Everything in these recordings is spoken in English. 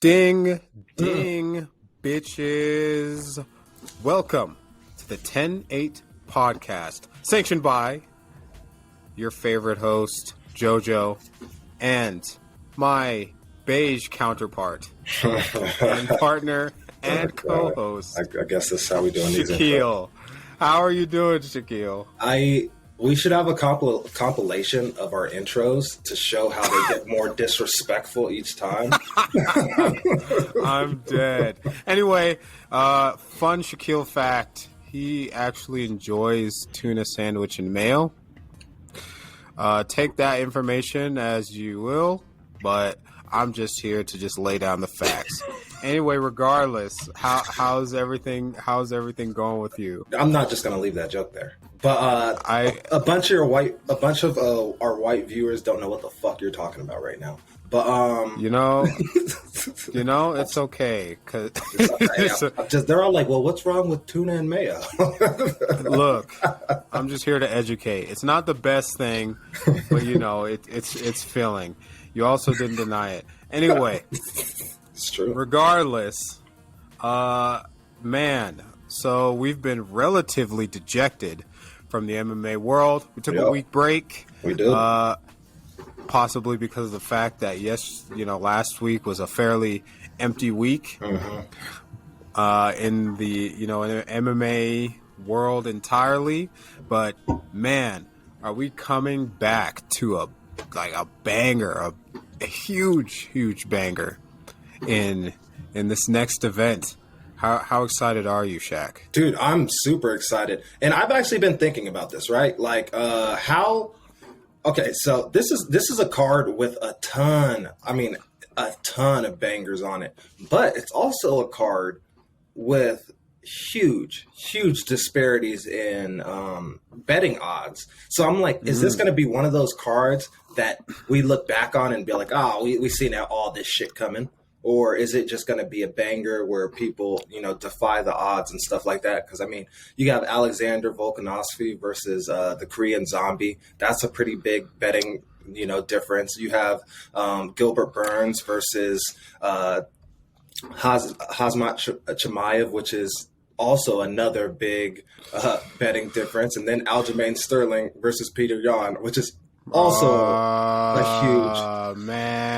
Ding, ding, bitches. Welcome to the 10-8 podcast, sanctioned by your favorite host, JoJo, and my beige counterpart and partner and co-host. I guess that's how we're doing these. Shaquille. How are you doing, Shaquille? We should have a compilation of our intros to show how they get more disrespectful each time. I'm dead. Anyway, fun Shaquille fact. He actually enjoys tuna sandwich and mayo. Take that information as you will, but I'm just here to just lay down the facts. Anyway, regardless, how's everything going with you? I'm not just gonna leave that joke there. But a bunch of our white viewers don't know what the fuck you're talking about right now. But you know, it's okay. They're all like, well, what's wrong with tuna and mayo? Look, I'm just here to educate. It's not the best thing, but it's filling. You also didn't deny it. Anyway, it's true. Regardless, man. So we've been relatively dejected from the MMA world. We took a week break. We did. Possibly because of the fact that last week was a fairly empty week in the in the MMA world entirely. But man, are we coming back to a banger, a huge banger in this next event? How excited are you, Shaq? Dude, I'm super excited. And I've actually been thinking about this, right? Okay, so this is a card with a ton of bangers on it. But it's also a card with huge disparities in betting odds. So I'm like, is this going to be one of those cards that we look back on and be like, we seen all this shit coming? Or is it just going to be a banger where people, defy the odds and stuff like that? Because, you have Alexander Volkanoski versus the Korean Zombie. That's a pretty big betting, difference. You have Gilbert Burns versus Khamzat Chimeav, which is also another big betting difference. And then Aljamain Sterling versus Petr Yan, which is also a huge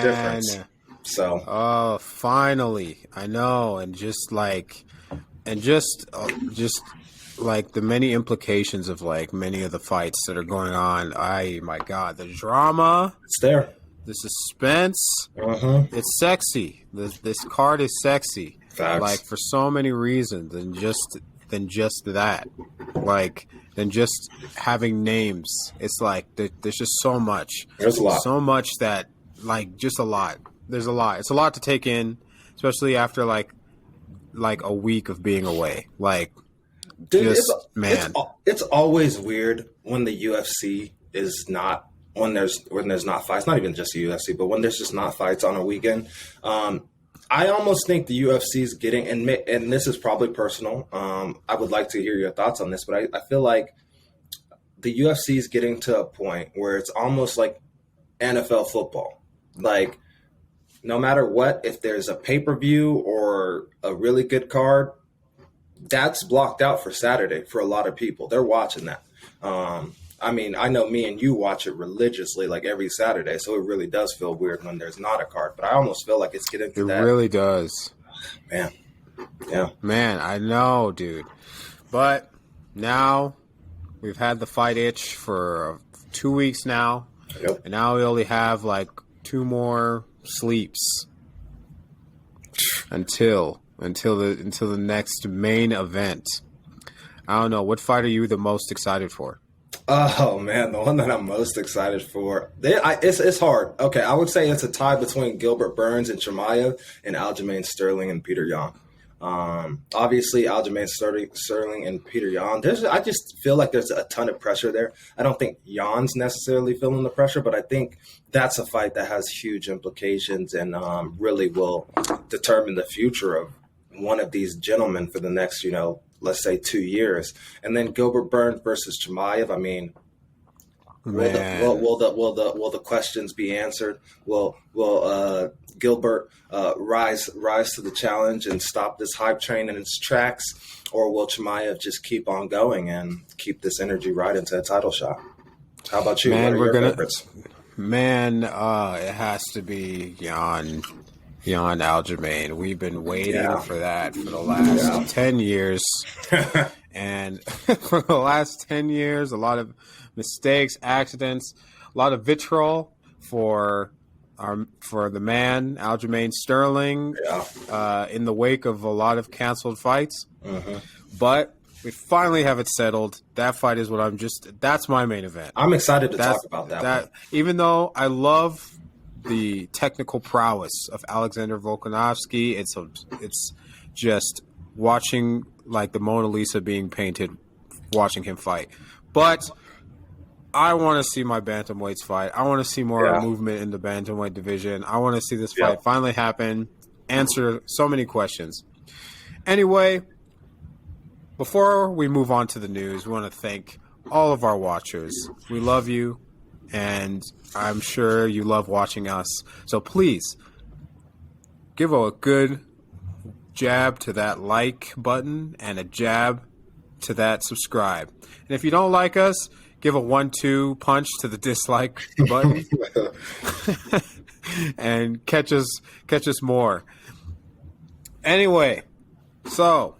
difference. So, finally, I know, and just like the many implications of many of the fights that are going on. My God, the drama, it's there. The suspense, it's sexy. This card is sexy. Facts. For so many reasons than just that. Than just having names. It's there's just so much. There's a lot. So much that just a lot. There's a lot. It's a lot to take in, especially after a week of being away. Dude, it's always weird when the UFC is not when there's not fights. Not even just the UFC, but when there's just not fights on a weekend. I almost think the UFC is getting, and this is probably personal. I would like to hear your thoughts on this, but I feel like the UFC is getting to a point where it's almost like NFL football. No matter what, if there's a pay-per-view or a really good card, that's blocked out for Saturday for a lot of people. They're watching that. I know me and you watch it religiously every Saturday, so it really does feel weird when there's not a card. But I almost feel like it's getting to that. It really does. Man. Yeah. Man, I know, dude. But now we've had the fight itch for 2 weeks now. Yep. And now we only have 2 more sleeps until the next main event. I don't know. What fight are you the most excited for? Oh man, the one that I'm most excited for. It's hard. Okay, I would say it's a tie between Gilbert Burns and Chimeav and Aljamain Sterling and Petr Yan. Obviously, Aljamain Sterling and Petr Yan. I just feel like there's a ton of pressure there. I don't think Yan's necessarily feeling the pressure, but I think that's a fight that has huge implications and really will determine the future of one of these gentlemen for the next, let's say 2 years. And then Gilbert Burns versus Chimeav. Will the questions be answered? Will Gilbert rise to the challenge and stop this hype train in its tracks, or will Chimeav just keep on going and keep this energy right into a title shot? How about you? Man, what are your favorites? It has to be Yan Aljamain. We've been waiting for that for the last 10 years. And for the last 10 years, a lot of mistakes, accidents, a lot of vitriol for the man, Aljamain Sterling, in the wake of a lot of canceled fights. Mm-hmm. But we finally have it settled. That fight is that's my main event. I'm excited to talk about that one. Even though I love the technical prowess of Alexander Volkanovski, it's just watching like the Mona Lisa being painted, watching him fight. But I want to see my bantamweights fight. I want to see more movement in the bantamweight division. I want to see this fight finally happen, answer so many questions. Anyway, before we move on to the news, we want to thank all of our watchers. We love you, and I'm sure you love watching us. So please give a good jab to that like button and a jab to that subscribe. And if you don't like us, give a 1-2 punch to the dislike button and catch us more. Anyway, so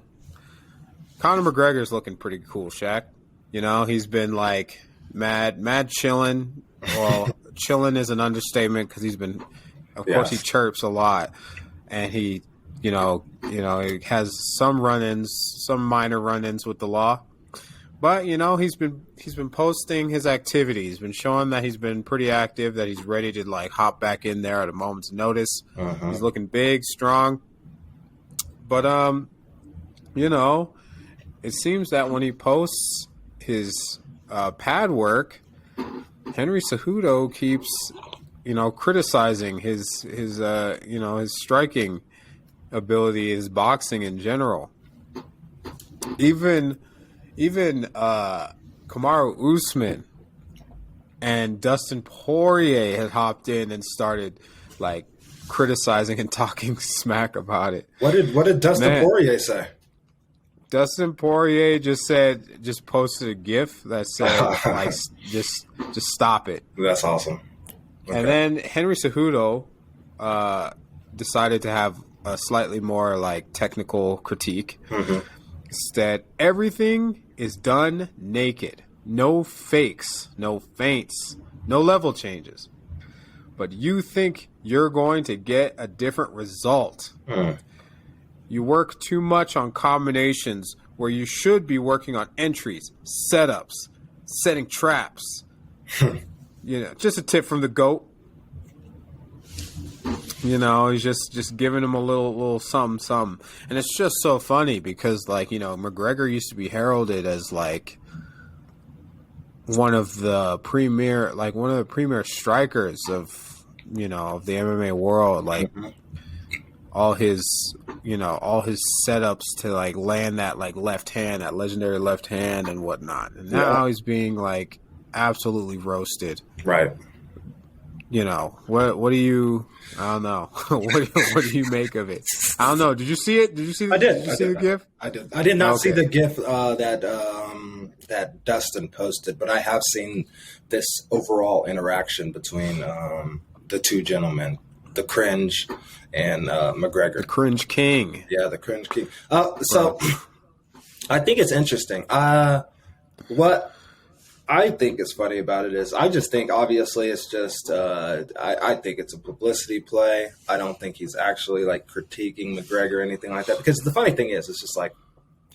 Conor McGregor's looking pretty cool, Shaq. You know, he's been like mad chilling. Well, chilling is an understatement because he's been, of course, he chirps a lot, and he, he has some run-ins, some minor run-ins with the law. But, he's been posting his activity. He's been showing that he's been pretty active, that he's ready to, like, hop back in there at a moment's notice. Uh-huh. He's looking big, strong. But, it seems that when he posts his pad work, Henry Cejudo keeps, criticizing his striking ability, his boxing in general. Even Kamaru Usman and Dustin Poirier had hopped in and started like criticizing and talking smack about it. What did Dustin Poirier say? Dustin Poirier just posted a GIF that said like just stop it. That's awesome. Okay. And then Henry Cejudo decided to have a slightly more like technical critique. Mm-hmm. That everything is done naked. No fakes, no feints, no level changes. But you think you're going to get a different result. Mm. You work too much on combinations where you should be working on entries, setups, setting traps. Just a tip from the GOAT. He's just giving him a little something. And it's just so funny because, like, McGregor used to be heralded as, like, one of the premier strikers of the MMA world. Like, all his setups to, like, land that, like, left hand, that legendary left hand and whatnot. And now he's being, like, absolutely roasted. Right. What do you? I don't know. what do you make of it? I don't know. Did you see it? Did you see? Did you see the GIF? I did. I did not see the GIF that Dustin posted, but I have seen this overall interaction between the two gentlemen, the Cringe and McGregor, the Cringe King. Yeah, the Cringe King. So I think it's interesting. What I think is funny about it is I just think obviously it's just I think it's a publicity play. I don't think he's actually like critiquing McGregor or anything like that, because the funny thing is it's just like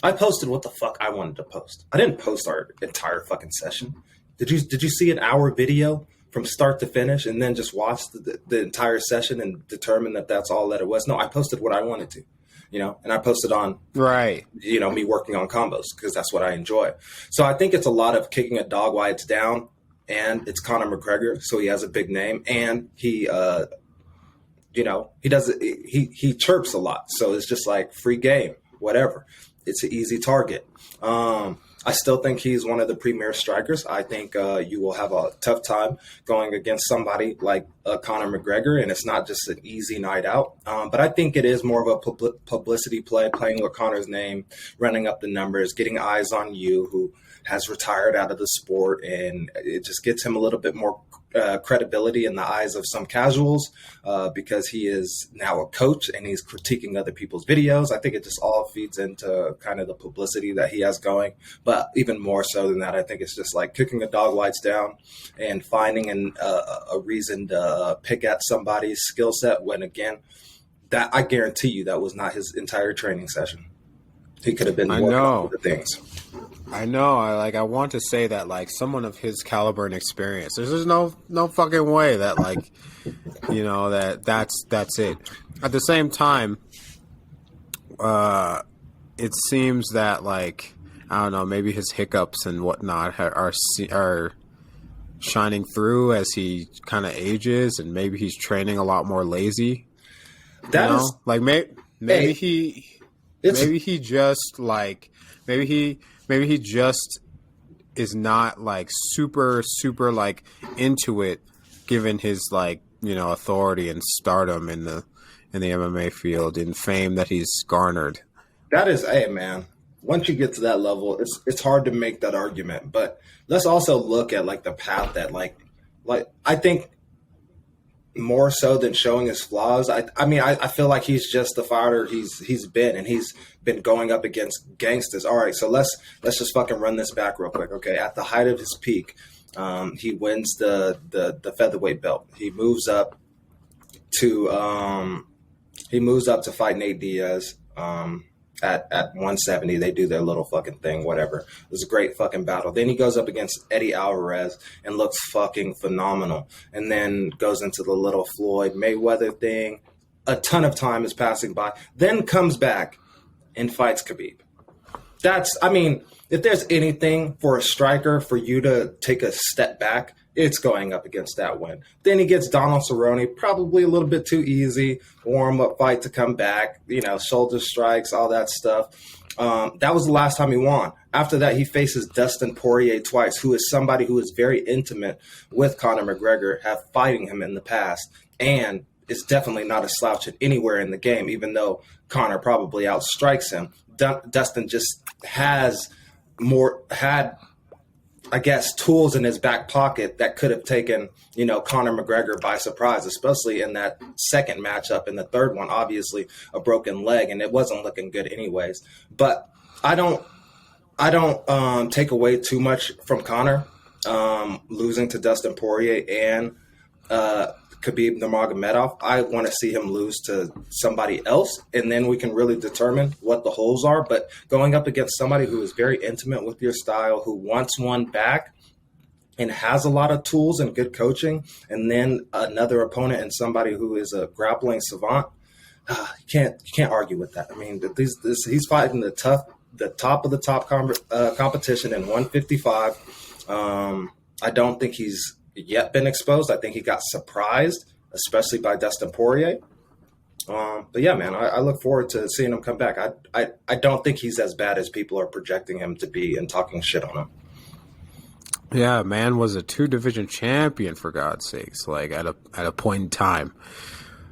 I posted what the fuck I wanted to post. I didn't post our entire fucking session. Did you see an hour video from start to finish and then just watch the entire session and determine that that's all that it was? No, I posted what I wanted to. And I posted on, me working on combos because that's what I enjoy. So I think it's a lot of kicking a dog while it's down, and it's Conor McGregor, so he has a big name, and he chirps a lot. So it's just like free game, whatever. it's an easy target. I still think he's one of the premier strikers. I think you will have a tough time going against somebody like Conor McGregor, and it's not just an easy night out. But I think it is more of a publicity play, playing with Conor's name, running up the numbers, getting eyes on you, who has retired out of the sport, and it just gets him a little bit more credibility in the eyes of some casuals because he is now a coach and he's critiquing other people's videos. I think it just all feeds into kind of the publicity that he has going. But even more so than that, I think it's just like kicking a dog lights down and finding a reason to pick at somebody's skill set when, again, that I guarantee you that was not his entire training session. He could have been working on other things. I know. I want to say that, like, someone of his caliber and experience, there's just no fucking way that, like, you know, that's it. At the same time, it seems that, like, I don't know, maybe his hiccups and whatnot are shining through as he kind of ages, and maybe he's training a lot more lazy. Maybe he just is not like super like into it, given his, like, you know, authority and stardom in the MMA field and fame that he's garnered. That is, hey man, once you get to that level, it's hard to make that argument. But let's also look at, like, the path that like I think more so than showing his flaws. I mean, I feel like he's just the fighter he's been, and he's been going up against gangsters. All right, so let's just fucking run this back real quick. Okay, at the height of his peak, he wins the featherweight belt. He moves up to fight Nate Diaz. At 170, they do their little fucking thing, whatever. It was a great fucking battle. Then he goes up against Eddie Alvarez and looks fucking phenomenal. And then goes into the little Floyd Mayweather thing. A ton of time is passing by. Then comes back and fights Khabib. If there's anything for a striker for you to take a step back, it's going up against that win. Then he gets Donald Cerrone, probably a little bit too easy, warm-up fight to come back, you know, shoulder strikes, all that stuff. That was the last time he won. After that, he faces Dustin Poirier twice, who is somebody who is very intimate with Conor McGregor, have fighting him in the past, and is definitely not a slouch at anywhere in the game, even though Conor probably outstrikes him. Dustin just had tools in his back pocket that could have taken, you know, Conor McGregor by surprise, especially in that second matchup. In the third one, obviously a broken leg, and it wasn't looking good anyways. But I don't take away too much from Conor losing to Dustin Poirier and Khabib Nurmagomedov. I want to see him lose to somebody else, and then we can really determine what the holes are. But going up against somebody who is very intimate with your style, who wants one back and has a lot of tools and good coaching, and then another opponent and somebody who is a grappling savant, you can't argue with that. I mean, he's fighting the top of the top competition in 155. I don't think he's yet been exposed. I think he got surprised, especially by Dustin Poirier. But yeah, man, I look forward to seeing him come back. I don't think he's as bad as people are projecting him to be and talking shit on him. Yeah, man was a 2-division champion, for God's sakes, like at a point in time.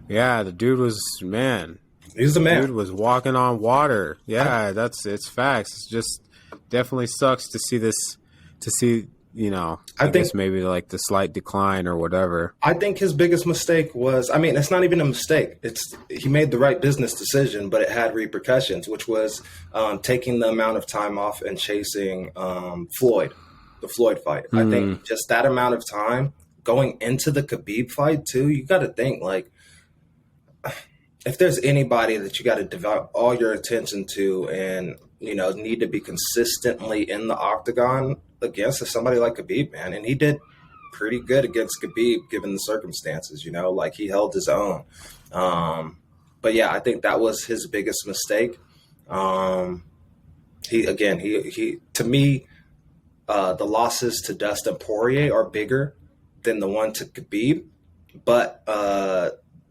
Yeah, the dude was, man. He's the man. Dude was walking on water. Yeah, it's facts. It's just definitely sucks to see you know, I think maybe like the slight decline or whatever. I think his biggest mistake was, I mean, it's not even a mistake. He made the right business decision, but it had repercussions, which was taking the amount of time off and chasing the Floyd fight. I think just that amount of time going into the Khabib fight too, you got to think, like, if there's anybody that you got to devote all your attention to and, you know, need to be consistently in the octagon against, is somebody like Khabib, man. And he did pretty good against Khabib given the circumstances, you know, like he held his own. But yeah, I think that was his biggest mistake. He to me, the losses to Dustin Poirier are bigger than the one to Khabib, but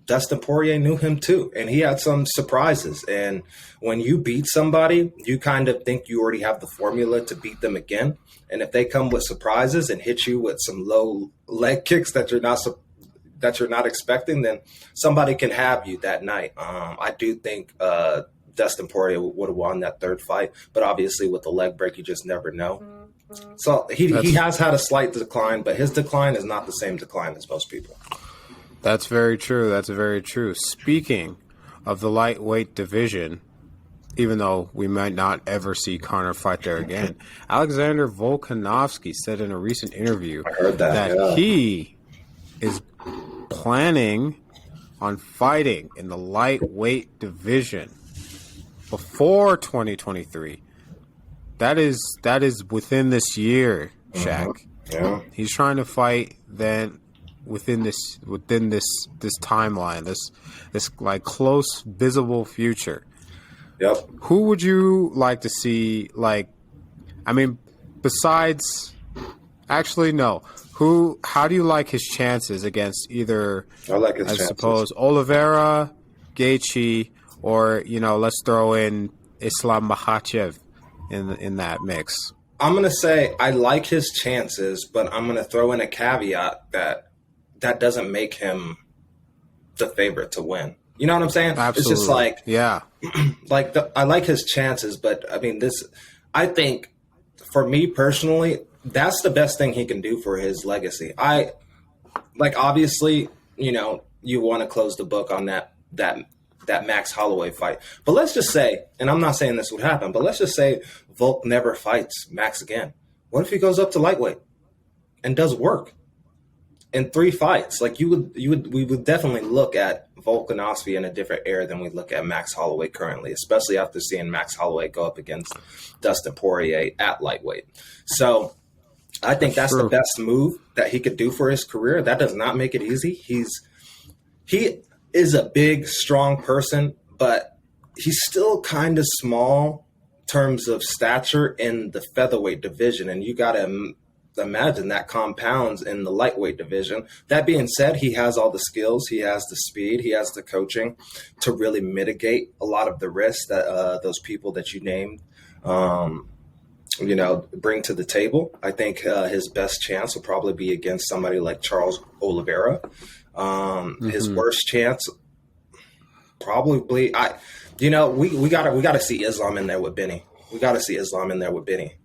Dustin Poirier knew him too, and he had some surprises. And when you beat somebody, you kind of think you already have the formula to beat them again. And if they come with surprises and hit you with some low leg kicks that you're not expecting, then somebody can have you that night. I do think Dustin Poirier would have won that third fight, but obviously with the leg break, you just never know. So he has had a slight decline, but his decline is not the same decline as most people. That's very true. That's very true. Speaking of the lightweight division, even though we might not ever see Conor fight there again, Alexander Volkanovski said in a recent interview that he is planning on fighting in the lightweight division before 2023. That is within this year, Shaq. Yeah. He's trying to fight then within this timeline, this like close visible future. Yep. Who would you like to see? Like, I mean, besides, actually, no. How do you like his chances against either? I like his chances. Suppose Oliveira, Gaethje, or let's throw in Islam Makhachev in that mix. I'm gonna say I like his chances, but I'm gonna throw in a caveat that doesn't make him the favorite to win. You know what I'm saying? Absolutely. It's just like, yeah, I like his chances, but I mean, I think for me personally, that's the best thing he can do for his legacy. Obviously, you want to close the book on that Max Holloway fight. But let's just say, and I'm not saying this would happen, but let's just say Volk never fights Max again. What if he goes up to lightweight and does work in 3 fights? Like we would definitely look at Volkanovski in a different era than we look at Max Holloway currently, especially after seeing Max Holloway go up against Dustin Poirier at lightweight. So I think that's the best move that he could do for his career. That does not make it easy. He is a big, strong person, but he's still kind of small in terms of stature in the featherweight division. And you got to imagine that compounds in the lightweight division. That being said, he has all the skills. He has the speed. He has the coaching to really mitigate a lot of the risks that those people that you named bring to the table. I think his best chance will probably be against somebody like Charles Oliveira. His worst chance, probably, we gotta see Islam in there with Benny. We gotta see Islam in there with Benny.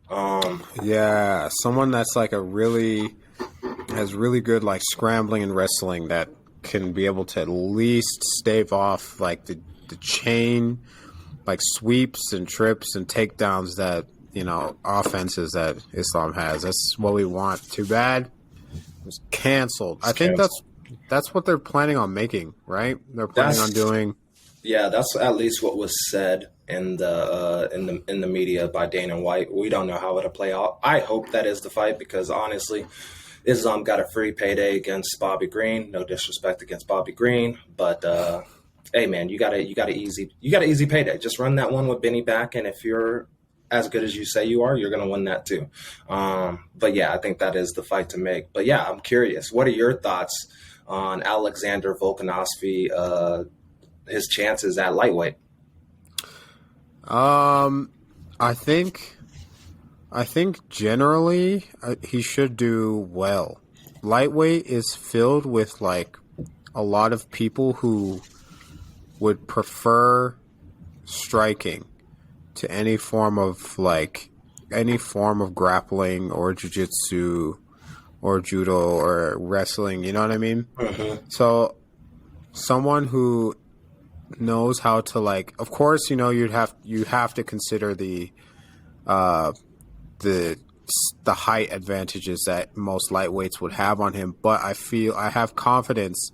Yeah, someone that's like has really good like scrambling and wrestling that can be able to at least stave off like the chain, like sweeps and trips and takedowns that offenses that Islam has. That's what we want. Too bad it was canceled. I think that's what they're planning on making, right? They're planning on doing. Yeah, that's at least what was said in the media by Dana White. We don't know how it'll play out. I hope that is the fight because honestly, Islam got a free payday against Bobby Green. No disrespect against Bobby Green, but hey man, you got an easy payday. Just run that one with Benny back, and if you're as good as you say you are, you're going to win that too. But yeah, I think that is the fight to make. But yeah, I'm curious. What are your thoughts on Alexander Volkanovski, his chances at lightweight? I think generally he should do well. Lightweight is filled with like a lot of people who would prefer striking to any form of grappling or jiu-jitsu or judo or wrestling, you know what I mean? Mm-hmm. So someone who knows how to like, of course, you have to consider the height advantages that most lightweights would have on him, but I have confidence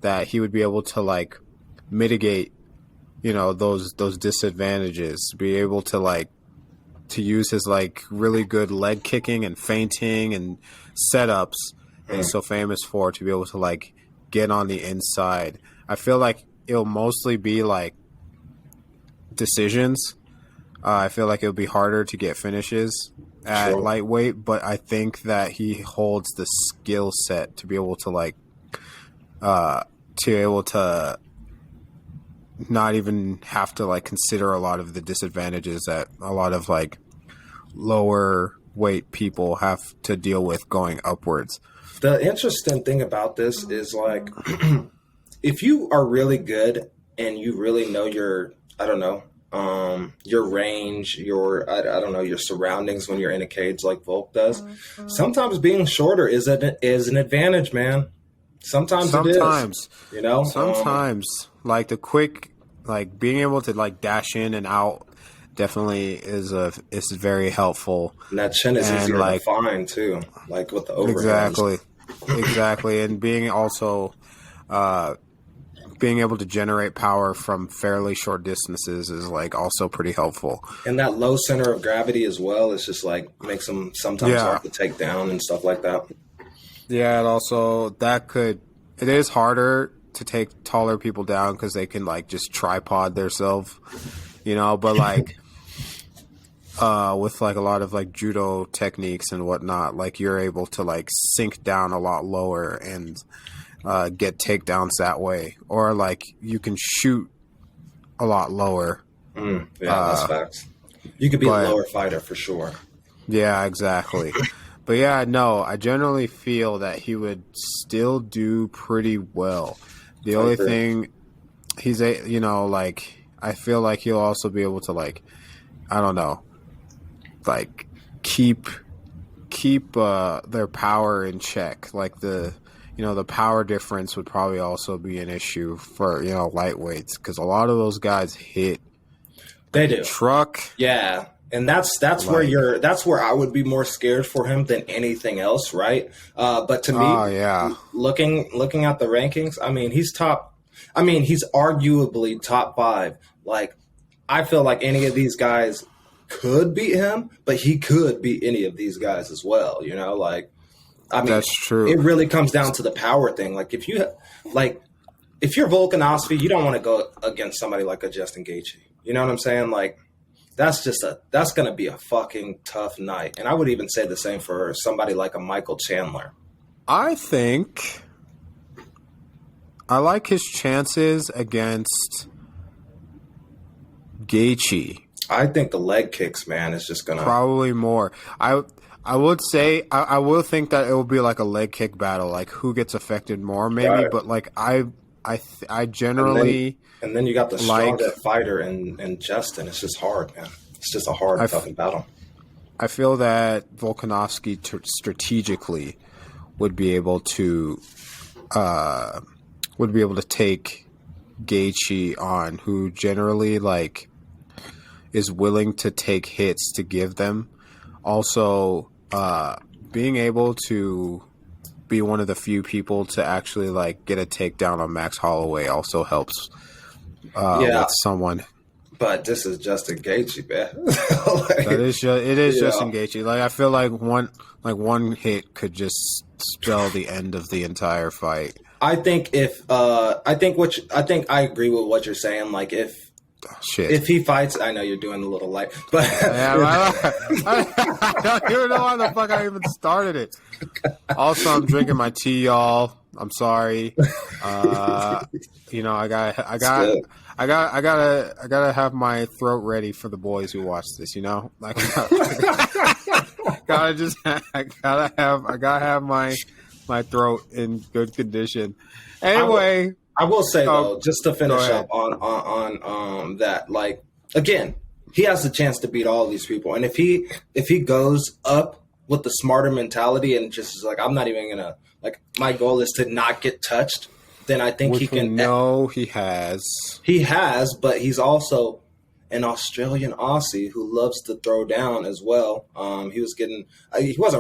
that he would be able to like mitigate those disadvantages, be able to like to use his like really good leg kicking and feinting and setups that he's so famous for, to be able to like get on the inside. I feel like it'll mostly be like decisions. I feel like it'll be harder to get finishes at lightweight, but I think that he holds the skill set to be able to like to able to not even have to like consider a lot of the disadvantages that a lot of like lower weight people have to deal with going upwards. The interesting thing about this is like, if you are really good and you really know your, I don't know, your range, your, I don't know, your surroundings when you're in a cage like Volk does, sometimes being shorter is an advantage, man. Sometimes it is, you know, sometimes like the quick, like being able to like dash in and out definitely is very helpful. And that chin is easier to find too, like with the overhands. Exactly. And being also, being able to generate power from fairly short distances is like also pretty helpful. And that low center of gravity as well is just like makes them sometimes hard to take down and stuff like that. Yeah, and also it is harder to take taller people down because they can like just tripod themselves, you know, but like with like a lot of like judo techniques and whatnot, like you're able to like sink down a lot lower and get takedowns that way, or like you can shoot a lot lower. That's facts. You could be a lower fighter for sure. Yeah, exactly. But yeah, no, I generally feel that he would still do pretty well. The only thing like I feel like he'll also be able to like, I don't know, like keep their power in check. Like the power difference would probably also be an issue for, lightweights, because a lot of those guys hit. They do. Truck. Yeah. And that's where I would be more scared for him than anything else, right? But to me, looking at the rankings, I mean, he's arguably top 5. Like, I feel like any of these guys could beat him, but he could beat any of these guys as well, you know? Like, I mean, that's true. It really comes down to the power thing. Like, if you're Volkanovski, you don't want to go against somebody like a Justin Gaethje. You know what I'm saying? Like, that's going to be a fucking tough night. And I would even say the same for somebody like a Michael Chandler. I think I like his chances against Gaethje. I think the leg kicks, man, is just going to... Probably more. I would say I will think that it will be like a leg kick battle, like who gets affected more maybe, right. But like I generally... And then you got the stronger fighter and Justin. It's just hard, man. It's just a hard fucking battle. I feel that Volkanovski strategically would be able to take Gaethje on, who generally like is willing to take hits to give them. Also, being able to be one of the few people to actually like get a takedown on Max Holloway also helps. With someone, but this is Justin Gaethje, man. It is Justin Gaethje. Like I feel like one hit could just spell the end of the entire fight. I think I agree with what you're saying. Like if he fights, I know you're doing a little light, but I don't even know why the fuck I even started it. Also, I'm drinking my tea, y'all. I'm sorry. I gotta have my throat ready for the boys who watch this. You know, like I gotta have my throat in good condition. Anyway, I will say though, just to finish up on that, like again, he has the chance to beat all these people, and if he goes up with the smarter mentality and just is like, I'm not even gonna, like, my goal is to not get touched, then I think he can. No, he has. He has, but he's also an Australian Aussie who loves to throw down as well. He wasn't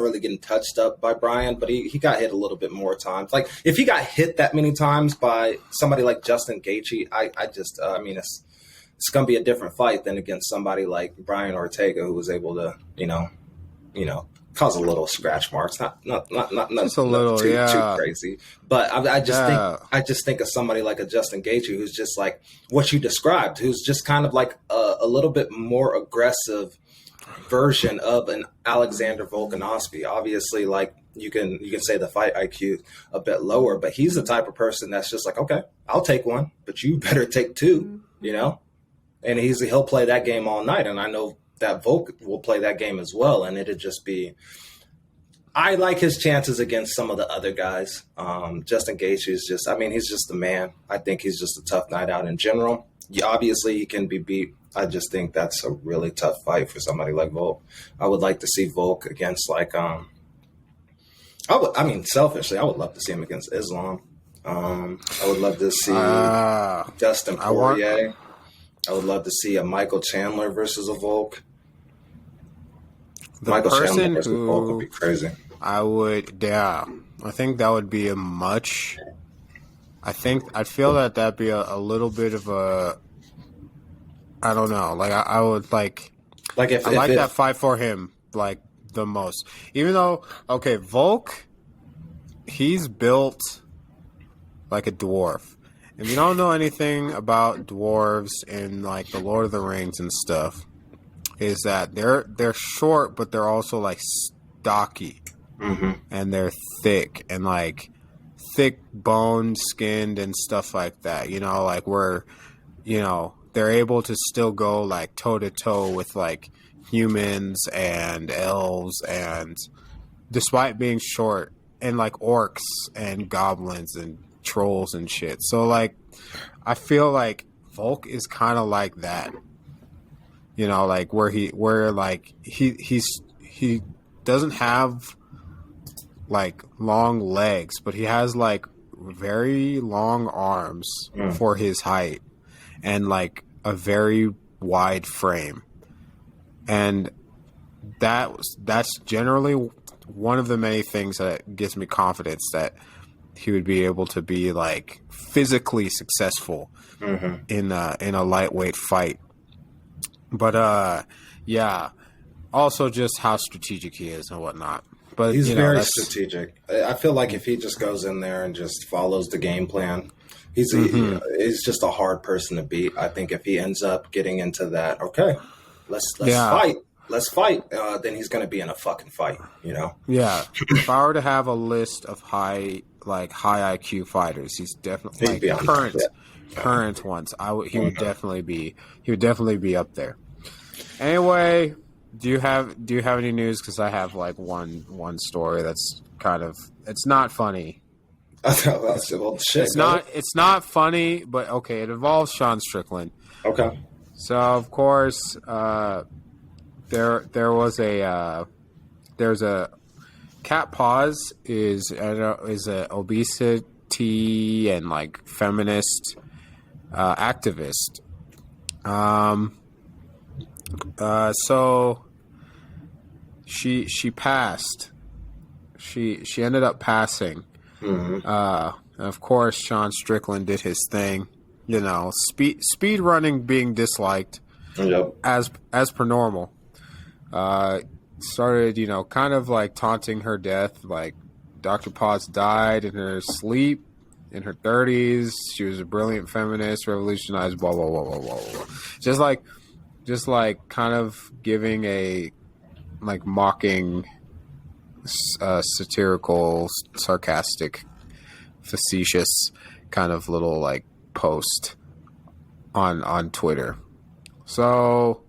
really getting touched up by Brian, but he got hit a little bit more times. Like, if he got hit that many times by somebody like Justin Gaethje, it's going to be a different fight than against somebody like Brian Ortega, who was able to, cause a little scratch marks, not just a little, too crazy. But I just think of somebody like a Justin Gaethje, who's just like what you described, who's just kind of like a little bit more aggressive version of an Alexander Volkanovski. Obviously, like you can say the fight IQ a bit lower, but he's the type of person that's just like, okay, I'll take one, but you better take two, you know? And he'll play that game all night. And I know that Volk will play that game as well. And it'd just be, I like his chances against some of the other guys. Justin Gaethje's he's just the man. I think he's just a tough night out in general. Obviously, he can be beat. I just think that's a really tough fight for somebody like Volk. I would like to see Volk against selfishly, I would love to see him against Islam. I would love to see Dustin Poirier. I would love to see a Michael Chandler versus a Volk. Michael Chandler versus Volk would be crazy. I think that would be I feel that'd be a little bit of a, I don't know. Like I would like that fight for him like the most. Even though, okay, Volk, he's built like a dwarf. If you don't know anything about dwarves in like the Lord of the Rings and stuff, is that they're short, but they're also like stocky, and they're thick and like thick boned, skinned, and stuff like that. You know, like they're able to still go like toe to toe with like humans and elves, and despite being short, and like orcs and goblins and trolls and shit. So like I feel like Volk is kind of like that, you know, like he doesn't have like long legs, but he has like very long arms for his height and like a very wide frame. And that's generally one of the many things that gives me confidence that he would be able to be like physically successful in a lightweight fight. But yeah, also just how strategic he is and whatnot. But he's very strategic. I feel like if he just goes in there and just follows the game plan, he's just a hard person to beat. I think if he ends up getting into that, okay, let's fight. Then he's going to be in a fucking fight, you know? Yeah. If I were to have a list of high IQ fighters, he's definitely current ones. He would definitely be up there. Anyway, do you have any news? Because I have like one story that's kind of, it's not funny. It's not funny, but okay, it involves Sean Strickland. Okay. So of course, there's a Cat Paws is a obesity and like feminist activist. So she passed. She ended up passing. Of course, Sean Strickland did his thing. You know, speed running being disliked, as per normal. Started, you know, kind of like taunting her death. Like Dr. Potts died in her sleep in her 30s. She was a brilliant feminist, revolutionized, blah blah blah blah blah blah. Just like kind of giving a like mocking, satirical, sarcastic, facetious kind of little like post on Twitter. So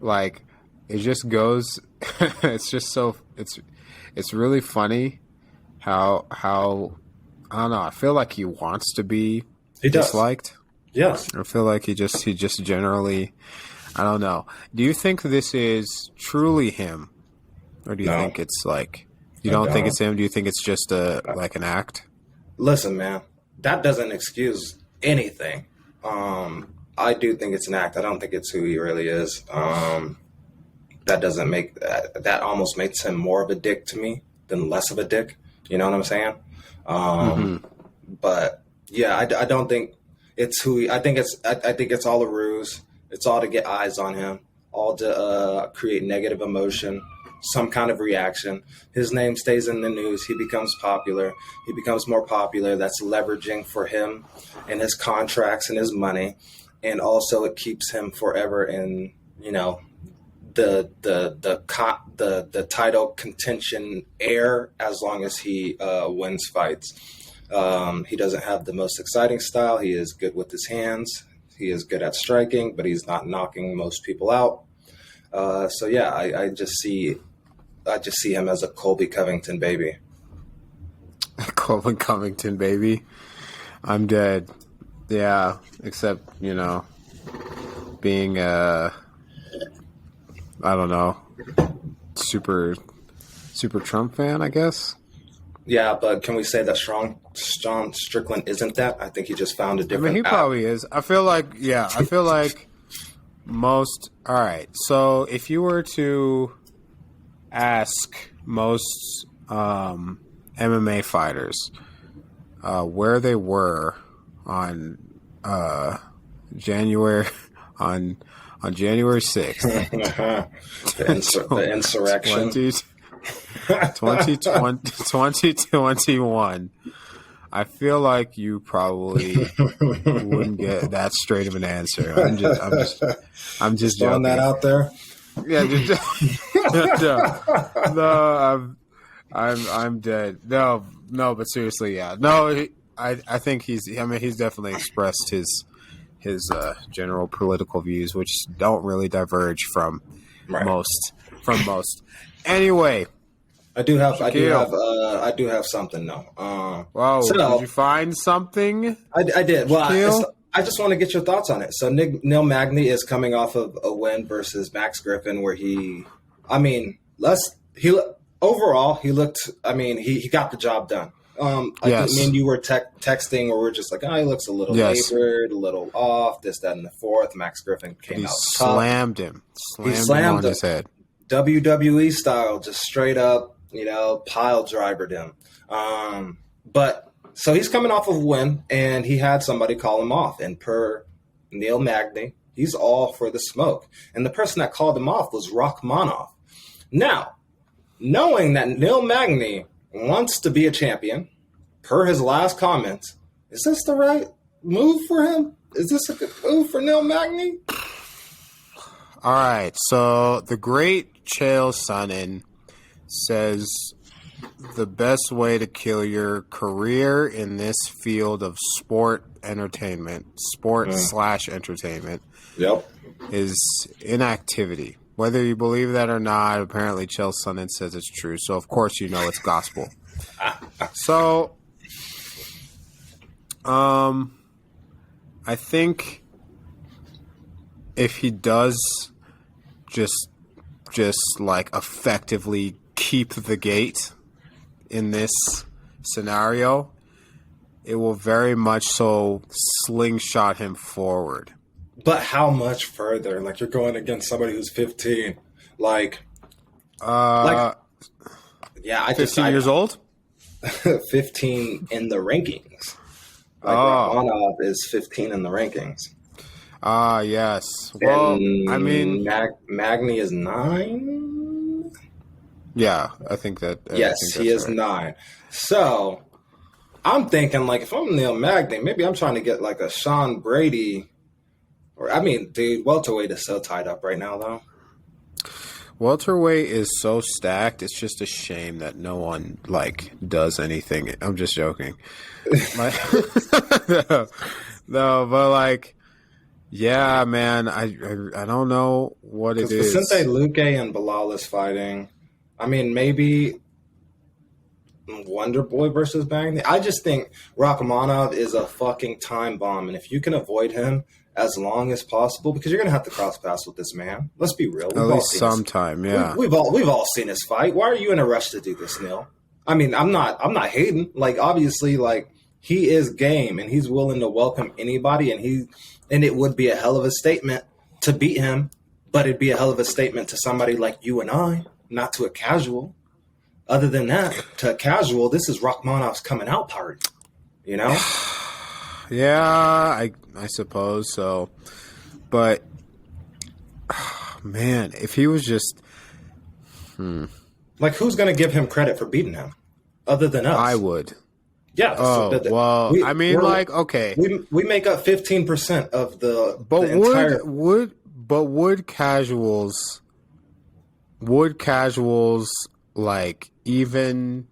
like it just goes it's just so it's really funny how I don't know, I feel like he wants to be disliked. Yes. I feel like he just generally, I don't know. Do you think this is truly him? Or do you think it's like, you don't think it's him? Do you think it's just like an act? Listen, man, that doesn't excuse anything. I do think it's an act. I don't think it's who he really is. That doesn't make that almost makes him more of a dick to me than less of a dick. You know what I'm saying? But yeah, I don't think it's who he. I think it's all a ruse. It's all to get eyes on him, all to create negative emotion, some kind of reaction. His name stays in the news. He becomes popular. He becomes more popular. That's leveraging for him and his contracts and his money. And also it keeps him forever in, you know, the title contention air as long as he wins fights. He doesn't have the most exciting style. He is good with his hands. He is good at striking, but he's not knocking most people out. So yeah, I just see him as a Colby Covington baby. Colby Covington baby. I'm dead. Yeah, except, you know, being I don't know, super Trump fan, I guess. Yeah, but can we say that Sean Strickland isn't that? I think he just found a different. I mean, he probably is. I feel like most. All right, so if you were to ask most MMA fighters where they were on January 6th, the insurrection, 2021, I feel like you probably wouldn't get that straight of an answer. I'm just throwing that out there. Yeah, I'm dead. No, but seriously, yeah. No, I think he's definitely expressed his general political views, which don't really diverge from most. Anyway, I do have something though. Wow, so, did you find something? I did. Well, I just want to get your thoughts on it. So Neil Magny is coming off of a win versus Max Griffin, where he got the job done. I think you were texting, or we're just like, he looks a little labored, a little off, this, that, and the fourth. Max Griffin came out slammed him. He slammed him on his head. WWE style, just straight up, pile drivered him. But so he's coming off of a win, and he had somebody call him off. And per Neil Magny, he's all for the smoke. And the person that called him off was Rachmanov. Now, knowing that Neil Magny wants to be a champion, per his last comments, is this the right move for him? Is this a good move for Neil Magny? All right, so the great Chael Sonnen says the best way to kill your career in this field of sport/entertainment, is inactivity. Whether you believe that or not, apparently Chael Sonnen says it's true. So, of course, you know it's gospel. So, I think if he does just like effectively keep the gate in this scenario, it will very much so slingshot him forward. But how much further? Like, you're going against somebody who's 15. 15 years old? 15 in the rankings. Rachmanov is 15 in the rankings. Yes. Well, and I mean, Magny is 9? Yeah, I think that. Yes, he is 9. So, I'm thinking, like, if I'm Neil Magny, maybe I'm trying to get, like, a Sean Brady. Dude, welterweight is so tied up right now, though. Welterweight is so stacked. It's just a shame that no one does anything. I'm just joking. No, but yeah, man. I don't know what it is. Vicente Luque and Bilal is fighting. Maybe Wonder Boy versus Magny. I just think Rachmanov is a fucking time bomb, and if you can avoid him as long as possible, because you're going to have to cross paths with this man. Let's be real. At least sometime, yeah. We've all seen his fight. Why are you in a rush to do this, Neil? I'm not hating. Obviously, he is game, and he's willing to welcome anybody, and it would be a hell of a statement to beat him, but it'd be a hell of a statement to somebody like you and I, not to a casual. Other than that, to a casual, this is Rachmanov's coming out party, Yeah, I suppose so. But, man, if he was just... who's going to give him credit for beating him other than us? I would. Yeah. Okay. We make up 15% of the But entire... would casuals would casuals like even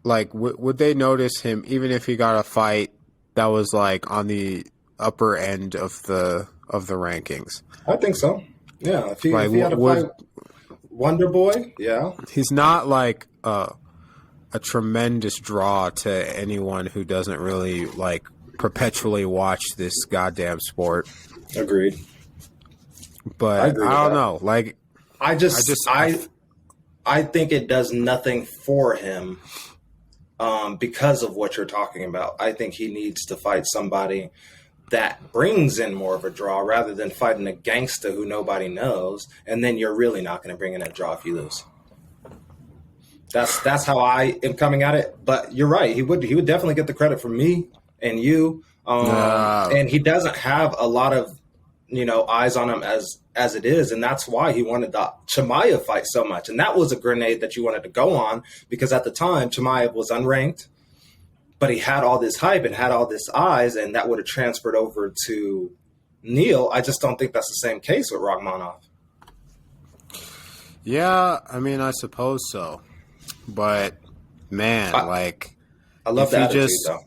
like would they notice him even if he got a fight that was like on the upper end of the rankings? I think so. Yeah, if he had a fight, Wonder Boy. Yeah, he's not like a tremendous draw to anyone who doesn't really like perpetually watch this goddamn sport. Agreed. But I don't know. Like, I think it does nothing for him because of what you're talking about. I think he needs to fight somebody that brings in more of a draw rather than fighting a gangster who nobody knows, and then you're really not going to bring in a draw if you lose. That's how I am coming at it. But you're right. He would definitely get the credit from me and you. And he doesn't have a lot of eyes on him as it is, and that's why he wanted the Chimeav fight so much. And that was a grenade that you wanted to go on because at the time Chimeav was unranked, but he had all this hype and had all this eyes, and that would have transferred over to Neil. I just don't think that's the same case with Rachmanov. Yeah, I mean, I suppose so. But man, I love the attitude though.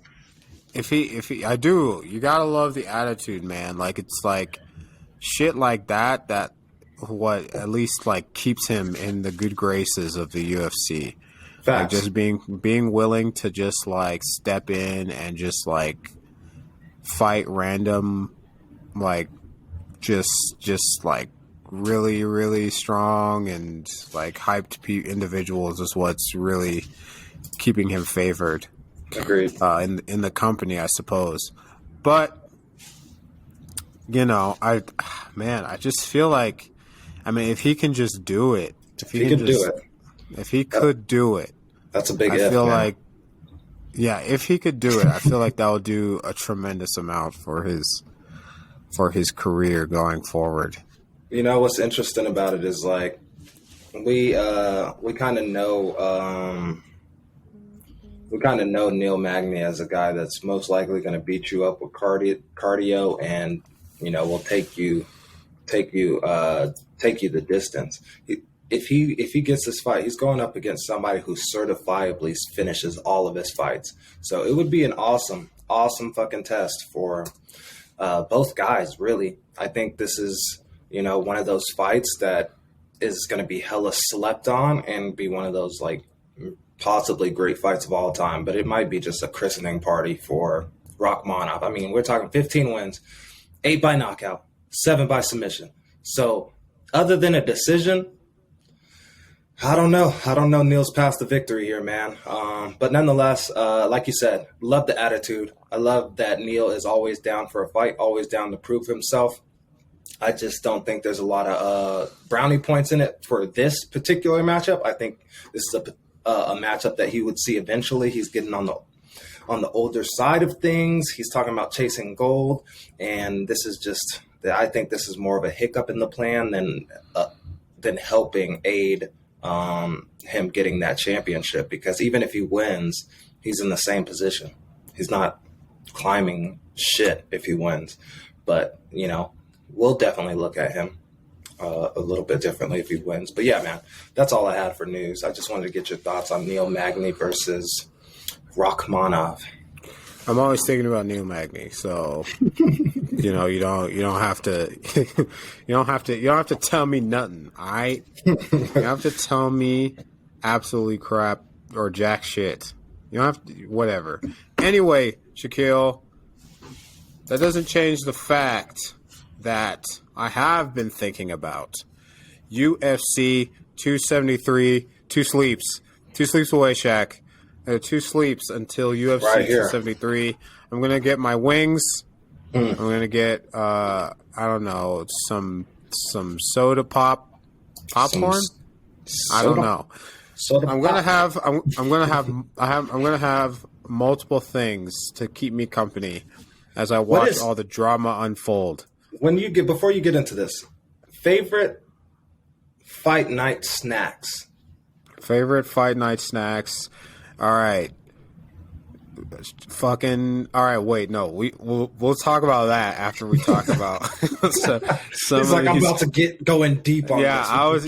If he, I do. You gotta love the attitude, man. Like it's like shit like that. That what at least like keeps him in the good graces of the UFC. Facts. Like just being willing to just like step in and just like fight random, like just like really, really strong and like hyped individuals is what's really keeping him favored. Agreed. In the company, I suppose. But I just feel like, I mean, if he can just do it, if he could do it, that's a big. I feel like, yeah, if he could do it, I feel like that would do a tremendous amount for his career going forward. You know what's interesting about it is like we kind of know. We kind of know Neil Magny as a guy that's most likely going to beat you up with cardio, and will take you the distance. If he gets this fight, he's going up against somebody who certifiably finishes all of his fights. So it would be an awesome fucking test for both guys. Really, I think this is one of those fights that is going to be hella slept on and be one of those like possibly great fights of all time, but it might be just a christening party for Rachmanov. I mean, we're talking 15 wins, 8 by knockout, 7 by submission. So other than a decision, I don't know Neil's path to victory here, man. But nonetheless, like you said, love the attitude. I love that Neil is always down for a fight, always down to prove himself. I just don't think there's a lot of brownie points in it for this particular matchup. I think this is a matchup that he would see eventually. He's getting on the older side of things. He's talking about chasing gold, and this is just. I think this is more of a hiccup in the plan than helping aid him getting that championship. Because even if he wins, he's in the same position. He's not climbing shit if he wins. But we'll definitely look at him a little bit differently if he wins. But yeah, man, that's all I had for news. I just wanted to get your thoughts on Neil Magny versus Rachmanov. I'm always thinking about Neil Magny, so you don't have to you don't have to tell me nothing. All right, you don't have to tell me absolutely crap or jack shit. You don't have to, whatever. Anyway, Shaquille, that doesn't change the fact that I have been thinking about UFC 273, 2 sleeps away, Shaq. 2 sleeps until UFC right 273. I'm going to get my wings. I'm going to get, I don't know, some soda popcorn. I don't know. I'm going to have multiple things to keep me company as I watch all the drama unfold. Before you get into this, favorite fight night snacks. Favorite fight night snacks. All right. Fucking all right. Wait, no, we'll talk about that after we talk about some He's like, I'm about to going deep on this. I was.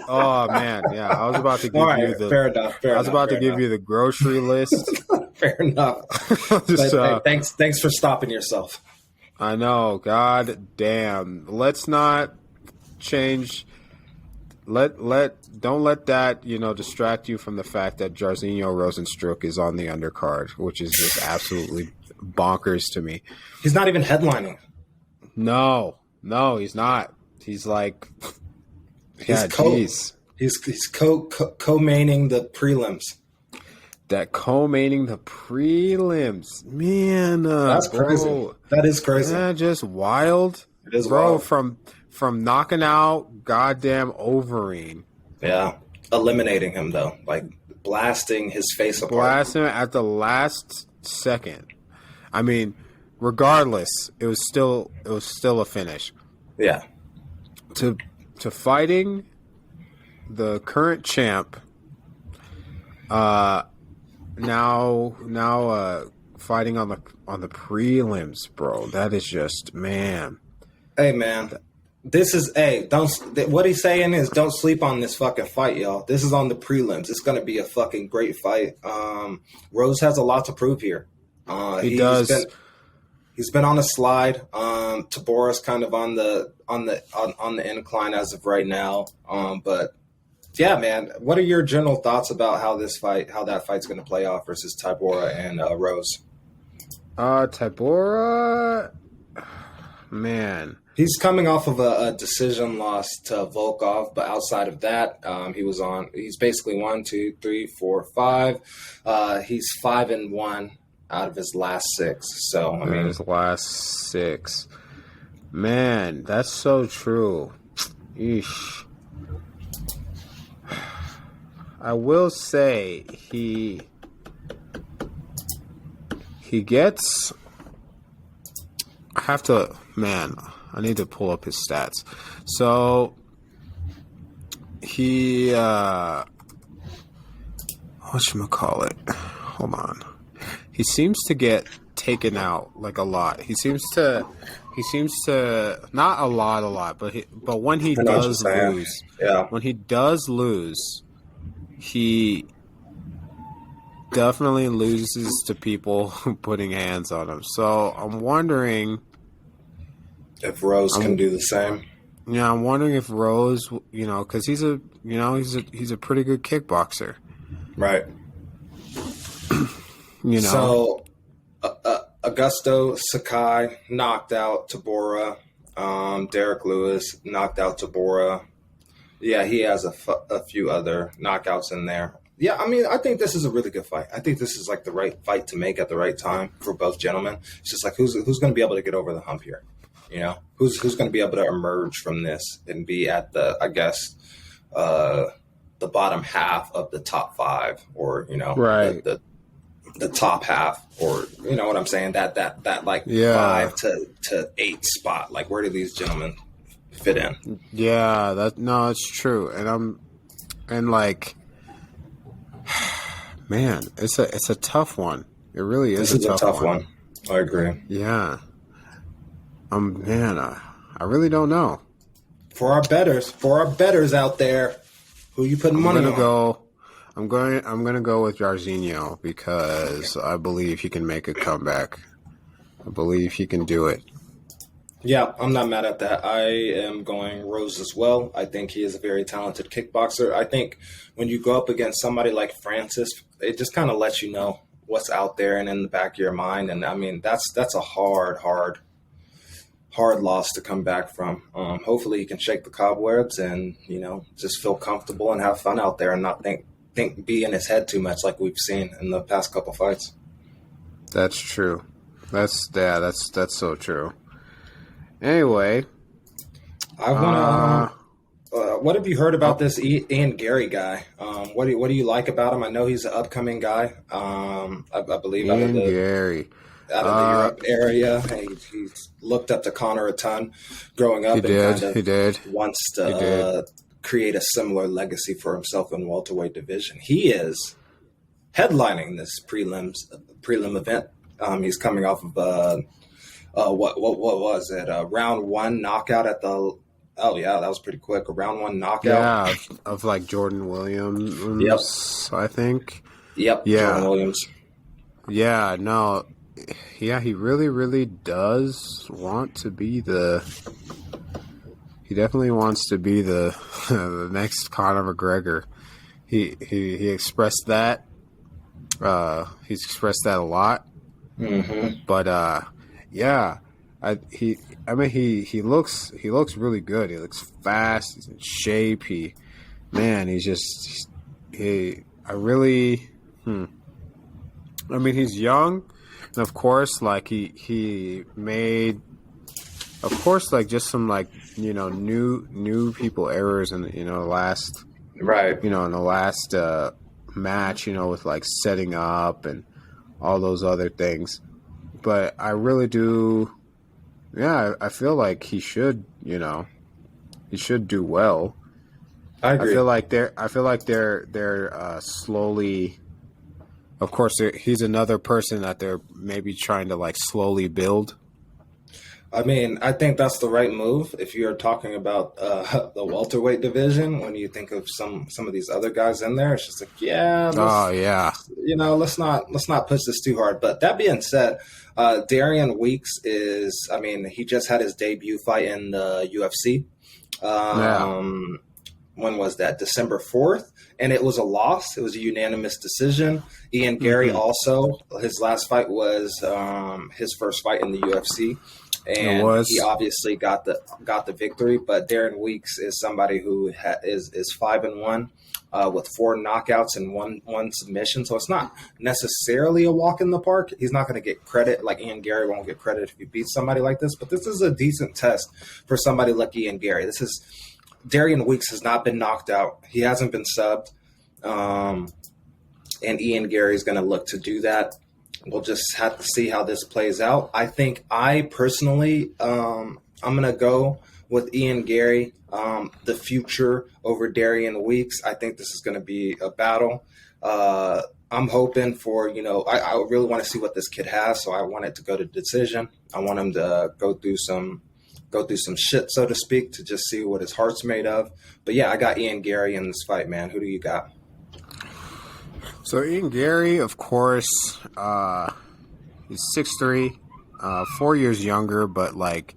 Oh man, yeah, I was about to give you the. Fair enough. I was about to give you the grocery list. Fair enough. Hey, thanks for stopping yourself. I know. God damn. Let's not change. Don't let that, distract you from the fact that Jairzinho Rozenstruik is on the undercard, which is just absolutely bonkers to me. He's not even headlining. No, he's not. He's like, he's co-maining the prelims. That co-maining the prelims, man. That's crazy. Bro, that is crazy. Yeah, just wild. It is bro. Wild. From knocking out goddamn Overeem. Yeah, eliminating him though, like blasting his face apart. Blasting him at the last second. I mean, regardless, it was still a finish. Yeah. To fighting the current champ. Now fighting on the prelims, bro. That is just, man. Hey, man. What he's saying is don't sleep on this fucking fight, y'all. This is on the prelims. It's going to be a fucking great fight. Rose has a lot to prove here. He does. He's been on a slide. Tabora's kind of on the incline as of right now. But yeah, man, what are your general thoughts about how that fight's going to play off versus Tybura and Rose? Tybura, man. He's coming off of a decision loss to Volkov, but outside of that, he's basically 1, 2, 3, 4, 5. He's 5-1 out of his last 6. So, I mean, his last 6. Man, that's so true. Eesh. I will say he gets. I have to, man. I need to pull up his stats. So he whatchamacallit? Hold on. He seems to get taken out like a lot. He seems to not a lot, but when he does lose, when he does lose, he definitely loses to people putting hands on him. So I'm wondering if Rose can do the same. Yeah, I'm wondering if Rose, because he's a pretty good kickboxer, right? So Augusto Sakai knocked out Tabora. Derek Lewis knocked out Tabora. Yeah, he has a few other knockouts in there. Yeah, I mean, I think this is a really good fight. I think this is like the right fight to make at the right time for both gentlemen. It's just like who's going to be able to get over the hump here? Who's going to be able to emerge from this and be at the, I guess, the bottom half of the top 5, or right, the top half, or you know what I'm saying? That like 5 to 8 spot. Like, where do these gentlemen fit in? Yeah, it's true, and like, man, it's a tough one. It really is. This is a tough one. I agree. Yeah. Man, I really don't know. For our bettors out there, who you putting money on? I'm gonna go with Jairzinho because I believe he can make a comeback. I believe he can do it. Yeah, I'm not mad at that. I am going Rose as well. I think he is a very talented kickboxer. I think when you go up against somebody like Francis, it just kind of lets you know what's out there and in the back of your mind. And I mean, that's a hard loss to come back from. Hopefully he can shake the cobwebs and, just feel comfortable and have fun out there and not be in his head too much like we've seen in the past couple fights. That's true. That's so true. Anyway, I want to. What have you heard about this Ian Gary guy? What do you like about him? I know he's an upcoming guy. I believe Ian Gary. Out of the Europe area. He's looked up to Conor a ton growing up. He wants to create a similar legacy for himself in welterweight division. He is headlining this prelim event. He's coming off of what was it? Round 1 knockout at the. Oh yeah, that was pretty quick. A round 1 knockout. Yeah, of like Jordan Williams. Yep. I think. Yep. Yeah. Jordan Williams. Yeah. No. Yeah, he really, really does want to be the. He definitely wants to be the the next Conor McGregor. He expressed that. He's expressed that a lot. Mm-hmm. But yeah, he looks really good. He looks fast. He's in shape. He's young, and of course, like he made, of course, like just some like new people errors in last Right. in the last match, with like setting up and all those other things. But I really do, yeah, I feel like he should do well. I agree. I feel like they're slowly. Of course, he's another person that they're maybe trying to like slowly build. I mean, I think that's the right move if you're talking about the welterweight division. When you think of some of these other guys in there, it's just like, let's not push this too hard. But that being said, Darian Weeks he just had his debut fight in the UFC. When was that? December 4th. And it was a loss. It was a unanimous decision. Ian Gary also, his last fight was his first fight in the UFC. And he obviously got the victory. But Darren Weeks is somebody who is 5-1 with 4 knockouts and one submission. So it's not necessarily a walk in the park. He's not going to get credit. Like Ian Gary won't get credit if he beats somebody like this. But this is a decent test for somebody like Ian Gary. Darian Weeks has not been knocked out. He hasn't been subbed. And Ian Gary is going to look to do that. We'll just have to see how this plays out. I personally, I'm going to go with Ian Gary, the future over Darian Weeks. I think this is going to be a battle. I'm hoping for, I really want to see what this kid has. So I want it to go to decision. I want him to go through some shit, so to speak, to just see what his heart's made of. But yeah, I got Ian Gary in this fight, man. Who do you got? So Ian Gary, of course, he's 6'3", 4 years younger, but like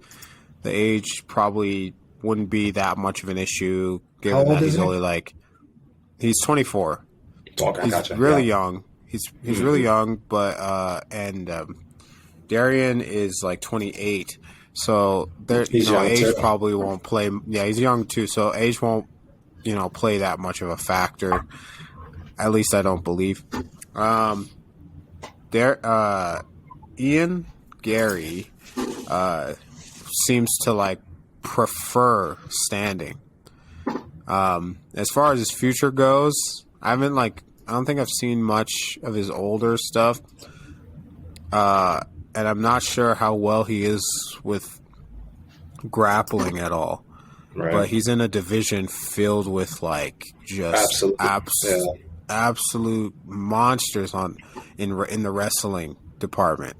the age probably wouldn't be that much of an issue given that he's only like he's 24. Okay, he's gotcha. Really young. He's really young, but Darian is like 28. So age probably won't play. Yeah, he's young too, so age won't play that much of a factor. At least I don't believe. Ian Gary seems to like prefer standing. As far as his future goes, I don't think I've seen much of his older stuff. And I'm not sure how well he is with grappling at all. Right. But he's in a division filled with like just absolute monsters in the wrestling department.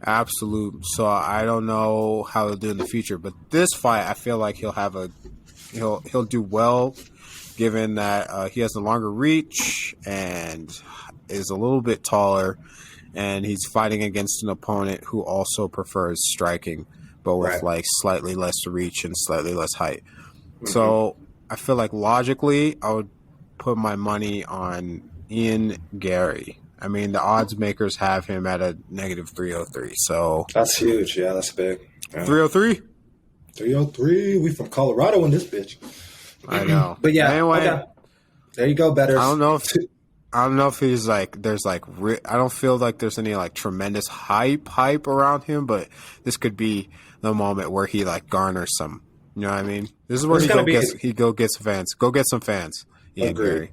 Absolute. So I don't know how he'll do in the future. But this fight, I feel like he'll do well, given that he has a longer reach and is a little bit taller. And he's fighting against an opponent who also prefers striking, but with like slightly less reach and slightly less height. Mm-hmm. So I feel like logically, I would put my money on Ian Gary. I mean, the odds makers have him at a negative 303. So that's huge. Yeah, that's big. Yeah. 303? 303. We from Colorado in this bitch. I know. But yeah, anyway, okay. There you go, Betters. I don't know if he's like, I don't feel like there's any like tremendous hype around him, but this could be the moment where he like garners some, you know what I mean? This is where he go get some fans. Go get some fans. Ian Gary.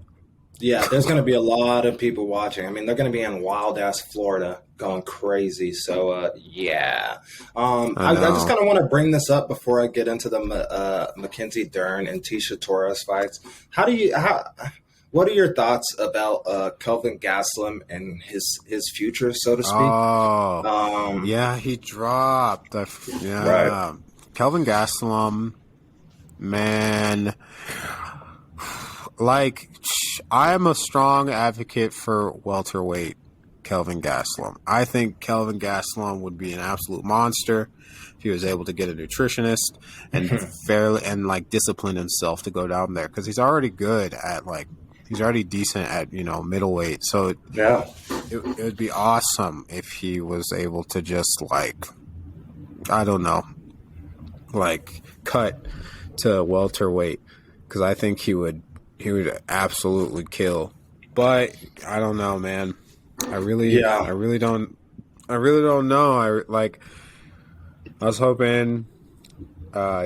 Yeah, there's going to be a lot of people watching. I mean, they're going to be in wild ass Florida going crazy. So, yeah. I just kind of want to bring this up before I get into the Mackenzie Dern and Tisha Torres fights. What are your thoughts about Kelvin Gastelum and his future, so to speak? Oh, yeah, he dropped. Right. Kelvin Gastelum, man. Like, I am a strong advocate for welterweight Kelvin Gastelum. I think Kelvin Gastelum would be an absolute monster if he was able to get a nutritionist and discipline himself to go down there, because he's already good at he's already decent at middleweight. So yeah, it would be awesome if he was able to just I don't know, cut to welterweight, because I think he would absolutely kill. But I don't know, man. I really don't know. I was hoping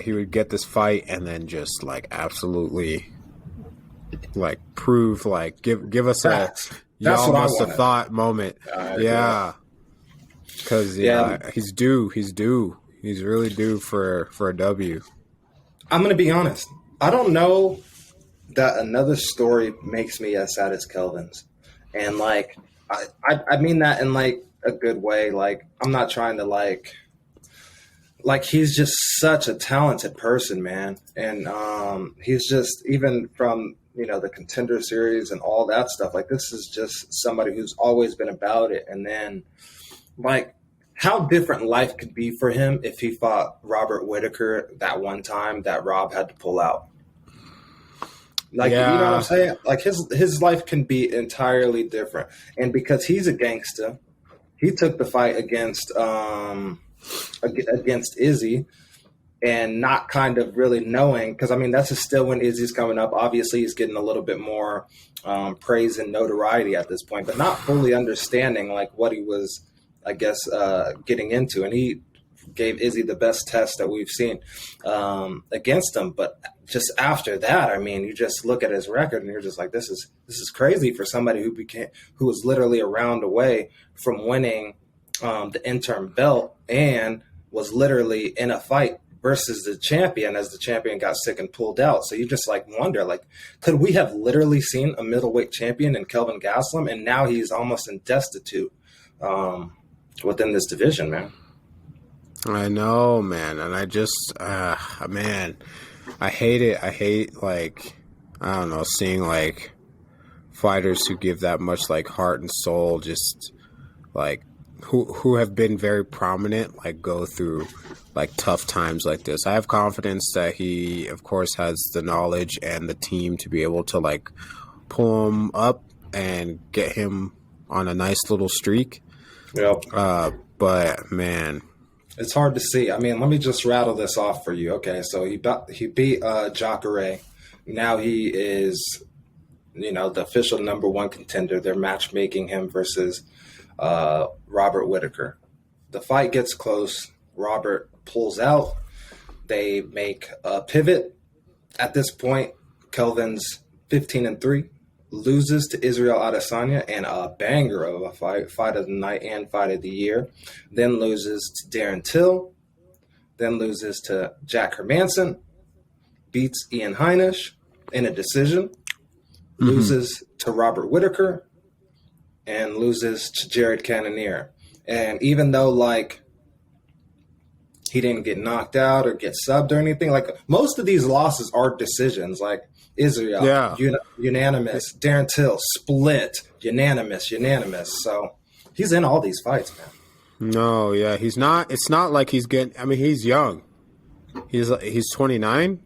he would get this fight and then just absolutely prove, give us Facts. That's y'all must have thought moment. Yeah. Because he's due. He's really due for a W. I'm gonna be honest. I don't know that another story makes me as sad as Kelvin's. And I mean that in a good way. I'm not trying to he's just such a talented person, man. And he's just, even from the Contender Series and all that stuff, this is just somebody who's always been about it. And then how different life could be for him if he fought Robert Whittaker that one time that Rob had to pull out. You know what I'm saying? His life can be entirely different. And because he's a gangster, he took the fight against Izzy, and not kind of really knowing, because that's still when Izzy's coming up. Obviously, he's getting a little bit more praise and notoriety at this point, but not fully understanding what he was, I guess, getting into. And he gave Izzy the best test that we've seen against him. But just after that, you just look at his record and you're just like, this is crazy for somebody who was literally a round away from winning the interim belt and was literally in a fight versus the champion, as the champion got sick and pulled out. So you just wonder, could we have literally seen a middleweight champion in Kelvin Gastelum, and now he's almost in destitute within this division, man. I know, man. And I just, man, I hate it. I hate, I don't know, seeing, fighters who give that much, heart and soul, just, who have been very prominent, go through, tough times like this. I have confidence that he, of course, has the knowledge and the team to be able to, pull him up and get him on a nice little streak. Yep. But, man, it's hard to see. Let me just rattle this off for you. Okay, so he beat Jacare. Now he is, the official number one contender. They're matchmaking him versus Robert Whittaker. The fight gets close. Robert pulls out. They make a pivot. At this point, Kelvin's 15-3. Loses to Israel Adesanya, and a banger of a fight of the night and fight of the year. Then loses to Darren Till. Then loses to Jack Hermanson. Beats Ian Heinisch in a decision. Mm-hmm. Loses to Robert Whittaker. And loses to Jared Cannonier. And even though, he didn't get knocked out or get subbed or anything, most of these losses are decisions. Israel, unanimous. Darren Till, split, unanimous. So he's in all these fights, man. No, yeah, he's not. It's not like he's getting. He's young. He's 29.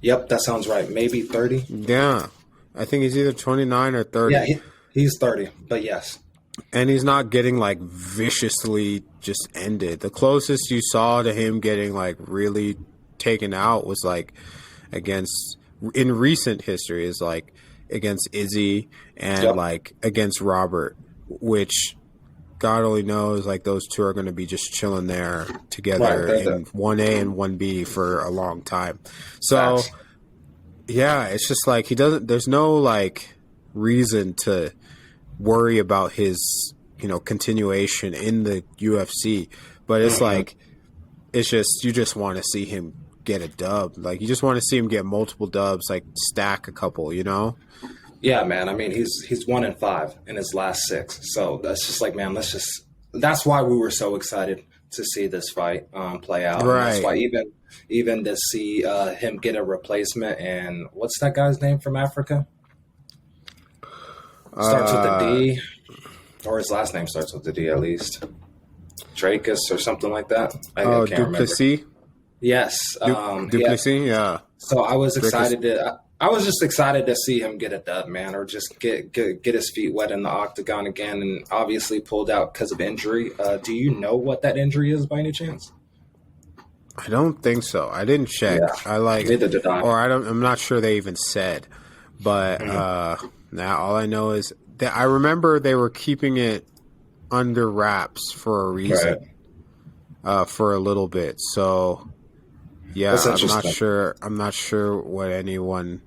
Yep, that sounds right. Maybe 30. Yeah, I think he's either 29 or 30. Yeah, he's 30. But yes, and he's not getting viciously just ended. The closest you saw to him getting really taken out was against. In recent history is against Izzy and against Robert, which God only knows those two are going to be just chilling there together in 1A and 1B for a long time. So Facts. Yeah, it's just he doesn't. There's no reason to worry about his continuation in the UFC, but it's it's just you just want to see him get a dub. You just want to see him get multiple dubs, stack a couple, Yeah, man. I mean, he's 1-5 in his last 6. So that's just like, man, that's why we were so excited to see this fight play out. Right. And that's why even to see him get a replacement. And what's that guy's name from Africa? Starts with a D, or his last name starts with a D at least. Dracus or something like that. I can't Duplessis? remember. Yes. Duplessis, yeah. So I was excited I was just excited to see him get a dub, man, or just get his feet wet in the octagon again, and obviously pulled out because of injury. Do you know what that injury is by any chance? I don't think so. I didn't check. Yeah, neither did I. Or I'm not sure they even said. But now all I know is that I remember they were keeping it under wraps for a reason, for a little bit. So yeah, I'm not sure what anyone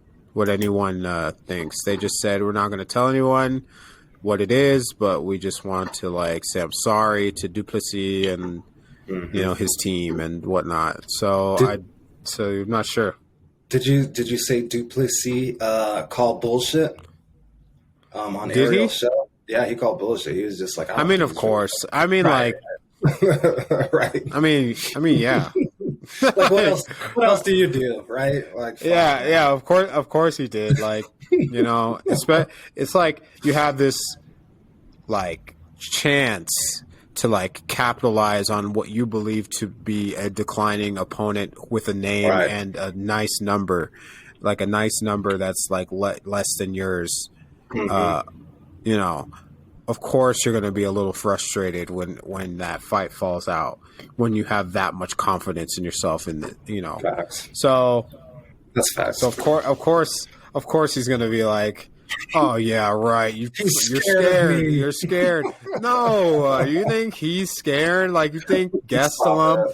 thinks. They just said we're not going to tell anyone what it is, but we just want to like say I'm sorry to Duplessis and his team and whatnot. So I'm not sure. Did you say Duplessis called bullshit on Did Ariel's he? show? Yeah, he called bullshit. He was just like, I mean, of course. I mean, right. like, right. I mean, yeah. Like, what else do you do, right? Like, yeah. Of course he did. Like, it's like you have this like chance to like capitalize on what you believe to be a declining opponent with a name and a nice number, like a nice number that's like less than yours. Of course you're going to be a little frustrated when that fight falls out, when you have that much confidence in yourself Facts. So that's facts. So of course he's going to be like, oh yeah, right. You're scared. You're scared. No, you think he's scared? Like you think Gastelum,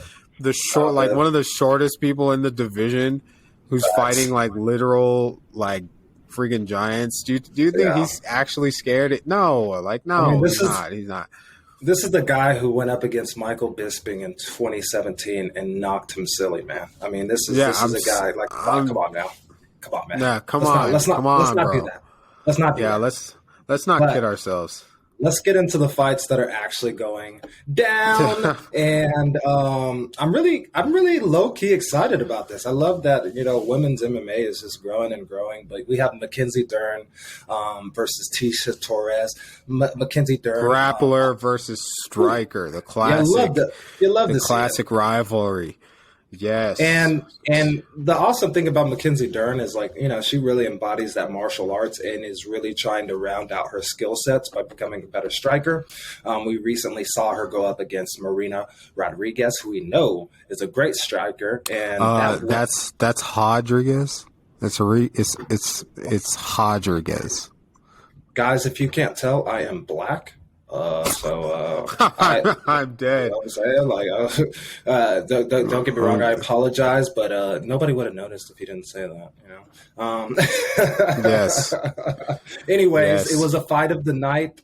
one of the shortest people in the division, who's fighting like literal like freaking giants? Do you think he's actually scared? No, like no, I mean, he's not. This is the guy who went up against Michael Bisping in 2017 and knocked him silly, man. I mean, this is a guy like, come on, man. Yeah, let's not do that. Let's not do that. Let's not kid ourselves. Let's get into the fights that are actually going down. And I'm really low key excited about this. I love that, women's MMA is just growing and growing. But we have Mackenzie Dern versus Tecia Torres. Mackenzie Dern, grappler versus striker, the classic. You love the classic rivalry. Yes. And the awesome thing about Mackenzie Dern is like, she really embodies that martial arts and is really trying to round out her skill sets by becoming a better striker. We recently saw her go up against Marina Rodriguez, who we know is a great striker. And that's Rodriguez. It's Rodriguez. Guys, if you can't tell, I am black. I'm dead. You know what I'm saying? Like, don't get me wrong. I apologize, but nobody would have noticed if you didn't say that. Yes. Anyways, It was a fight of the night.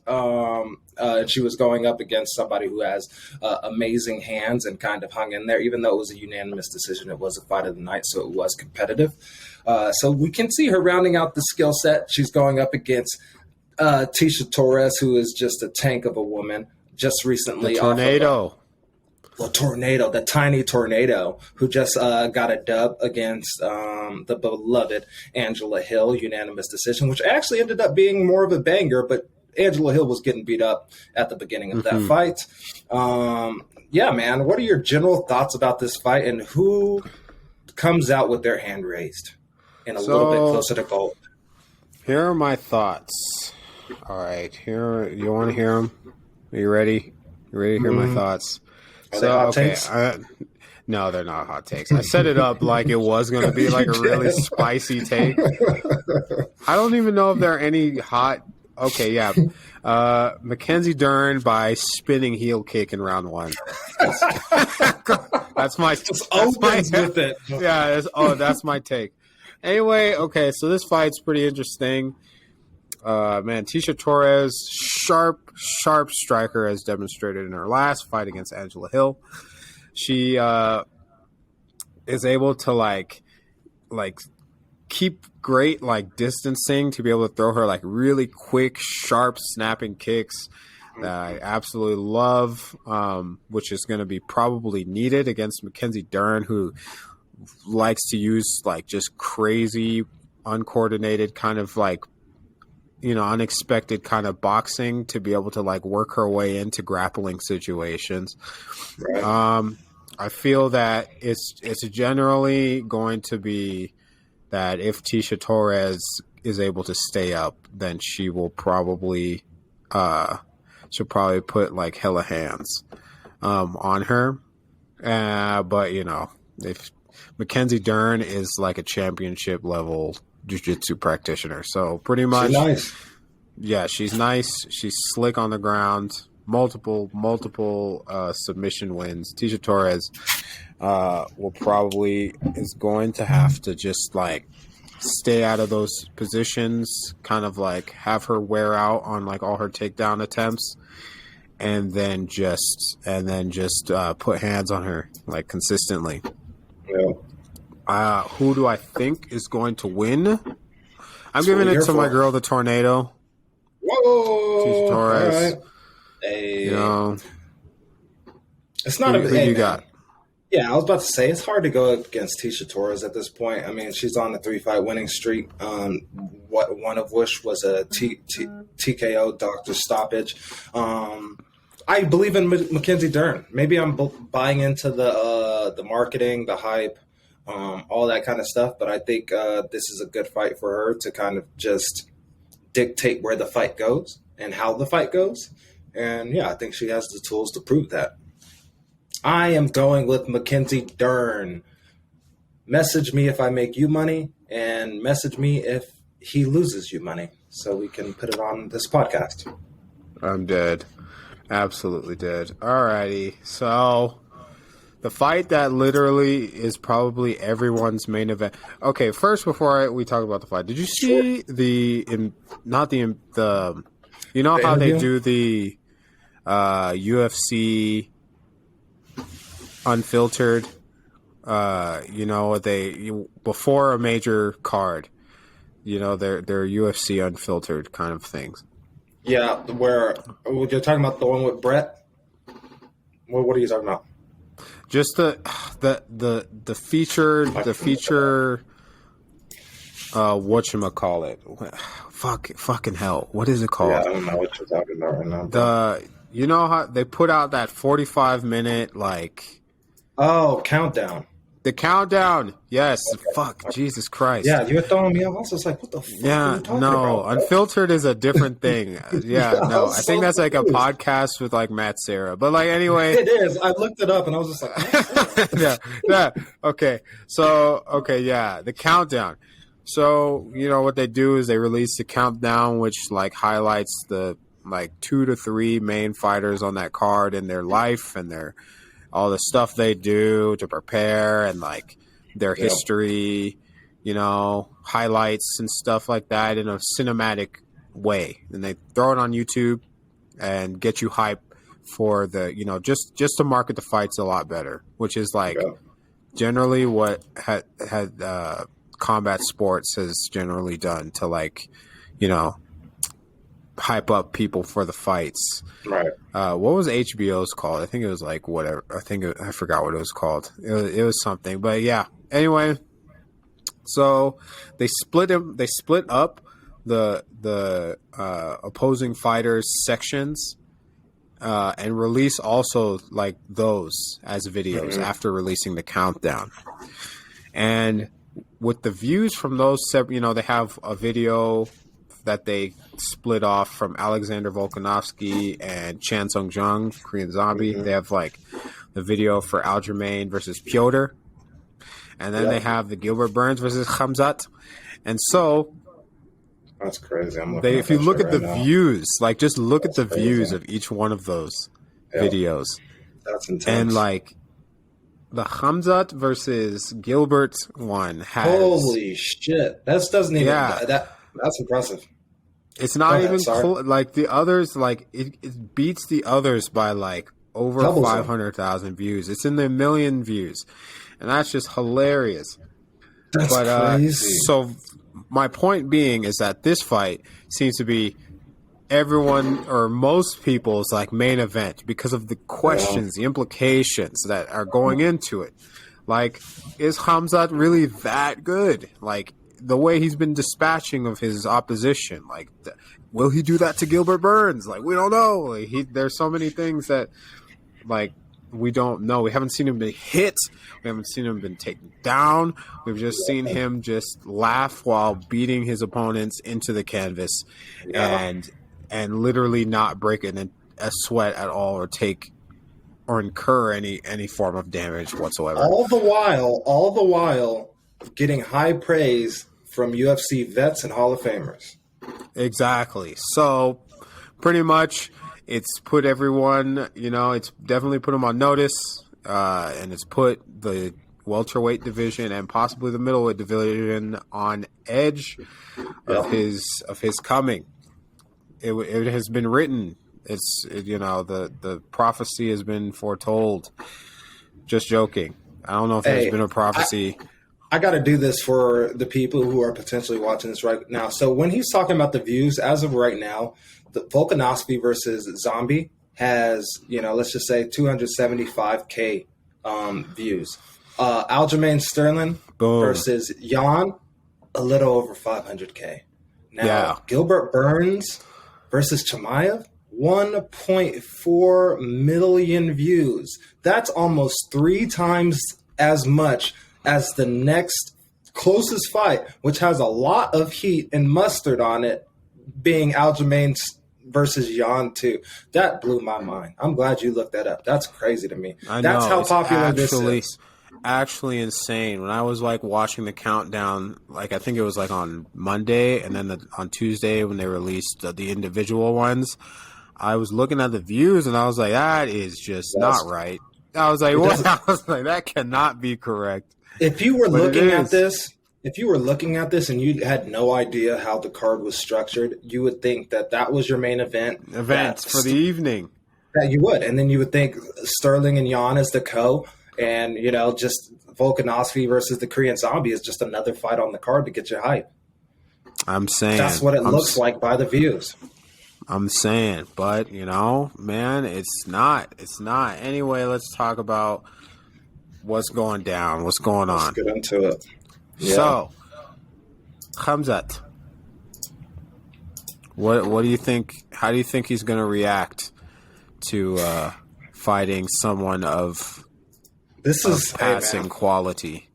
She was going up against somebody who has amazing hands and kind of hung in there. Even though it was a unanimous decision, it was a fight of the night, so it was competitive. So we can see her rounding out the skill set. She's going up against Tecia Torres, who is just a tank of a woman, just recently. The tornado. The tiny tornado, who just got a dub against the beloved Angela Hill, unanimous decision, which actually ended up being more of a banger, but Angela Hill was getting beat up at the beginning of that fight. Yeah, man, what are your general thoughts about this fight, and who comes out with their hand raised and a little bit closer to gold? Here are my thoughts. All right, you want to hear them? Are you ready? You ready to hear my thoughts? Are they hot takes? No, they're not hot takes. I set it up like it was going to be like a really spicy take. I don't even know if there are any hot. Okay, yeah. Mackenzie Dern by spinning heel kick in round 1. That's my. Just opens with it. Yeah. That's my take. Anyway, okay. So this fight's pretty interesting. Tecia Torres, sharp striker, as demonstrated in her last fight against Angela Hill. She is able to like keep great like distancing to be able to throw her like really quick, sharp, snapping kicks that I absolutely love, which is going to be probably needed against Mackenzie Dern, who likes to use like just crazy, uncoordinated kind of like, unexpected kind of boxing to be able to like work her way into grappling situations. Right. I feel that it's generally going to be that if Tecia Torres is able to stay up, then she will probably she'll probably put like hella hands on her. But if Mackenzie Dern is like a championship level jiu-jitsu practitioner, so pretty much she's nice. Yeah, she's nice. She's slick on the ground. Multiple submission wins. Tecia Torres is going to have to just like stay out of those positions, kind of like have her wear out on like all her takedown attempts, and then just put hands on her like consistently. Yeah. Who do I think is going to win? I'm giving it to my girl, the Tornado. Whoa! Tecia Torres. All right. Hey. It's not who you got? Yeah, I was about to say it's hard to go against Tecia Torres at this point. I mean, she's on a 3-fight winning streak. One of which was a TKO doctor stoppage. I believe in Mackenzie Dern. Maybe I'm buying into the marketing, the hype, all that kind of stuff. But I think this is a good fight for her to kind of just dictate where the fight goes and how the fight goes. And yeah, I think she has the tools to prove that. I am going with Mackenzie Dern. Message me if I make you money, and message me if he loses you money, so we can put it on this podcast. I'm dead. Absolutely dead. Alrighty. So the fight that literally is probably everyone's main event. Okay, first before we talk about the fight, did you see how they do the UFC unfiltered? Before a major card, they're UFC unfiltered kind of things. Yeah, where you're talking about the one with Brett. What are you talking about? Just the feature whatchamacallit. Fucking hell. What is it called? Yeah, I don't know what you're talking about right now. You know how they put out that 45-minute like countdown. The countdown. Yes. Okay. Fuck. Jesus Christ. Yeah, you were throwing me off. I was just like, what the fuck are you talking about? Unfiltered is a different thing. I think that's like a podcast with like Matt Serra. But like anyway. It is. I looked it up and I was just like, yeah. Okay. So, the countdown. So, what they do is they release the countdown, which like highlights the like 2 to 3 main fighters on that card in their life and their all the stuff they do to prepare and like their history, highlights and stuff like that in a cinematic way. And they throw it on YouTube and get you hype for the, just to market the fights a lot better, which is like generally what had combat sports has generally done to like, hype up people for the fights. Right. What was HBO's called? I think it was like whatever. I forgot what it was called. It was something. But yeah. Anyway, so they split up the opposing fighters sections and release also like those as videos after releasing the countdown. And with the views from those, they have a video that they split off from Alexander Volkanovski and Chan Sung Jung, Korean Zombie. They have like the video for Aljamain versus Petr. And then they have the Gilbert Burns versus Khamzat. And so that's crazy. If you look at the views, like just look at the views of each one of those videos. That's intense. And like the Khamzat versus Gilbert one has holy shit. That doesn't even that's impressive. It's not even like the others. Like it beats the others by like over 500,000 views. It's in the million views, and that's just hilarious. That's crazy. So my point being is that this fight seems to be everyone or most people's like main event because of the questions, the implications that are going into it. Like, is Khamzat really that good? Like, the way he's been dispatching of his opposition, like, will he do that to Gilbert Burns? Like, we don't know. Like, there's so many things that, like, we don't know. We haven't seen him be hit. We haven't seen him been taken down. We've just seen him just laugh while beating his opponents into the canvas, and literally not break a sweat at all or incur any form of damage whatsoever. All the while getting high praise from UFC vets and Hall of Famers. Exactly. So pretty much it's put everyone, it's definitely put them on notice, and it's put the welterweight division and possibly the middleweight division on edge of his coming. It has been written. The prophecy has been foretold. Just joking. I don't know if there's been a prophecy. I got to do this for the people who are potentially watching this right now. So when he's talking about the views, as of right now, the Volkanoski versus Zombie has, let's just say 275K views. Aljamain Sterling versus Yan, a little over 500K. Now, Gilbert Burns versus Chimeav, 1.4 million views. That's almost 3 times as much as the next closest fight, which has a lot of heat and mustard on it, being Aljamain versus Yan 2. That blew my mind. I'm glad you looked that up. That's crazy to me. That's how popular this is. Actually insane. When I was like watching the countdown, like I think it was like on Monday, and then on Tuesday when they released the individual ones, I was looking at the views and I was like, that is just not right. I was like, what? I was like, that cannot be correct. If you were looking at this and you had no idea how the card was structured, you would think that was your main event for the evening. That you would, and then you would think Sterling and Yan is the co. And, just Volkanovski versus the Korean Zombie is just another fight on the card to get you hype. I'm saying. That's what it looks like by the views. I'm saying. But, man, it's not. It's not. Anyway, let's talk about what's going down, what's going on. Let's get into it. Yeah. So, Khamzat, what do you think? How do you think he's going to react to fighting someone of passing quality?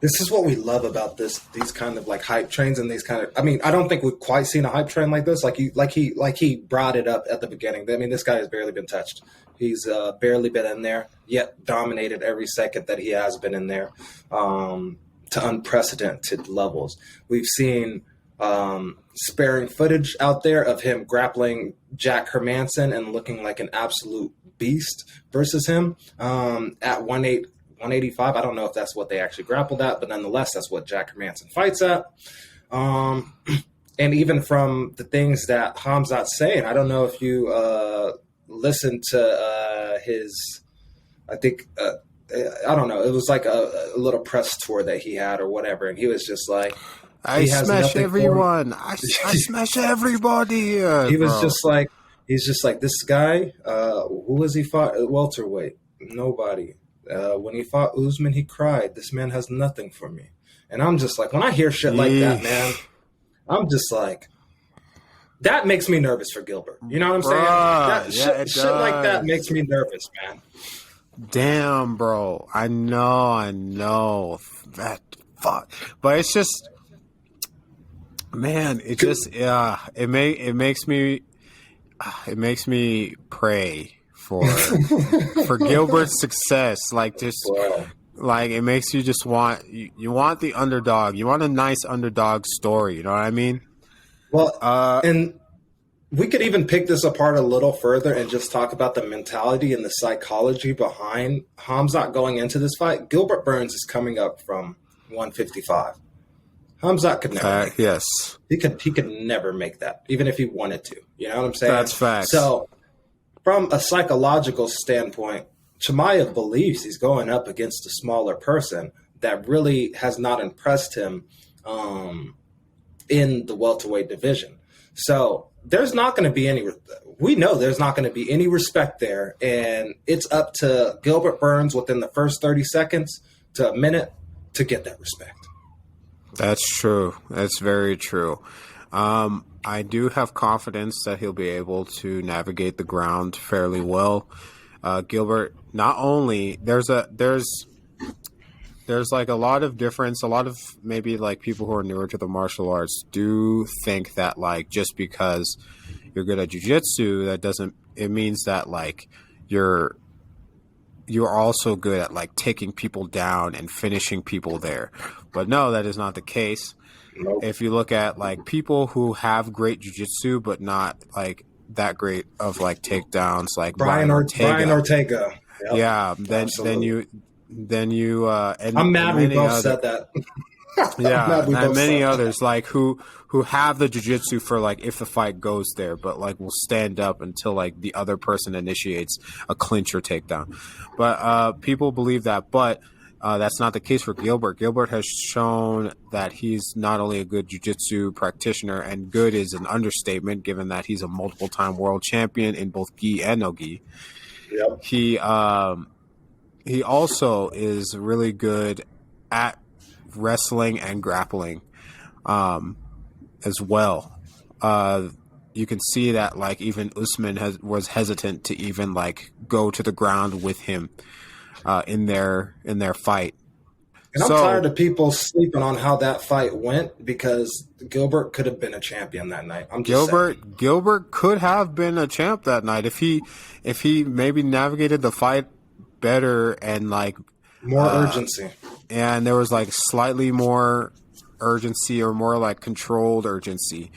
This is what we love about these kind of like hype trains and these kind of. I mean, I don't think we've quite seen a hype train like this. Like he brought it up at the beginning. I mean, this guy has barely been touched. He's barely been in there, yet dominated every second that he has been in there to unprecedented levels. We've seen sparing footage out there of him grappling Jack Hermanson and looking like an absolute beast versus him at 185. I don't know if that's what they actually grappled at, but nonetheless, that's what Jack Hermanson fights at. And even from the things that Khamzat's saying, I don't know if you listened to his, I think, I don't know. It was like a little press tour that he had or whatever. And he was just like, I smash everyone. I smash everybody here. He was just like, he's just like, this guy, who has he fought at welterweight? Nobody. When he fought Usman, he cried. This man has nothing for me. And I'm just like, when I hear shit like that, man, I'm just like, that makes me nervous for Gilbert. You know what I'm saying? Shit like that makes me nervous, man. Damn, bro. I know. That fuck. But it's just, man, it just, it makes me pray for Gilbert's success. Like, just, like, it makes you just want, you want the underdog. You want a nice underdog story. You know what I mean? Well, and we could even pick this apart a little further and just talk about the mentality and the psychology behind Khamzat going into this fight. Gilbert Burns is coming up from 155. Khamzat could never. Yes, he could never make that, even if he wanted to. You know what I'm saying? That's facts. So, from a psychological standpoint, Chimeav believes he's going up against a smaller person, that really has not impressed him in the welterweight division. So there's not going to be we know there's not going to be any respect there. And it's up to Gilbert Burns within the first 30 seconds to a minute to get that respect. That's true. That's very true. I do have confidence that he'll be able to navigate the ground fairly well. Gilbert, not only there's like a lot of difference, a lot of maybe like people who are newer to the martial arts do think that like just because you're good at jiu-jitsu, it means that like you're also good at like taking people down and finishing people there. But no, that is not the case. Nope. If you look at like people who have great jiu-jitsu but not like that great of like takedowns, like Brian Ortega. Yep. Yeah, then you and I'm mad we both other, said that. Yeah, and many others like who have the jiu-jitsu for like if the fight goes there, but like will stand up until like the other person initiates a clinch or takedown. But people believe that, but that's not the case for Gilbert. Gilbert has shown that he's not only a good jiu-jitsu practitioner, and good is an understatement given that he's a multiple-time world champion in both gi and no gi. Yep. He also is really good at wrestling and grappling as well. You can see that like even Usman was hesitant to even like go to the ground with him in their fight. And I'm tired of people sleeping on how that fight went because Gilbert could have been a champion that night. Gilbert could have been a champ that night if he maybe navigated the fight better and like more urgency. And there was like slightly more urgency or more like controlled urgency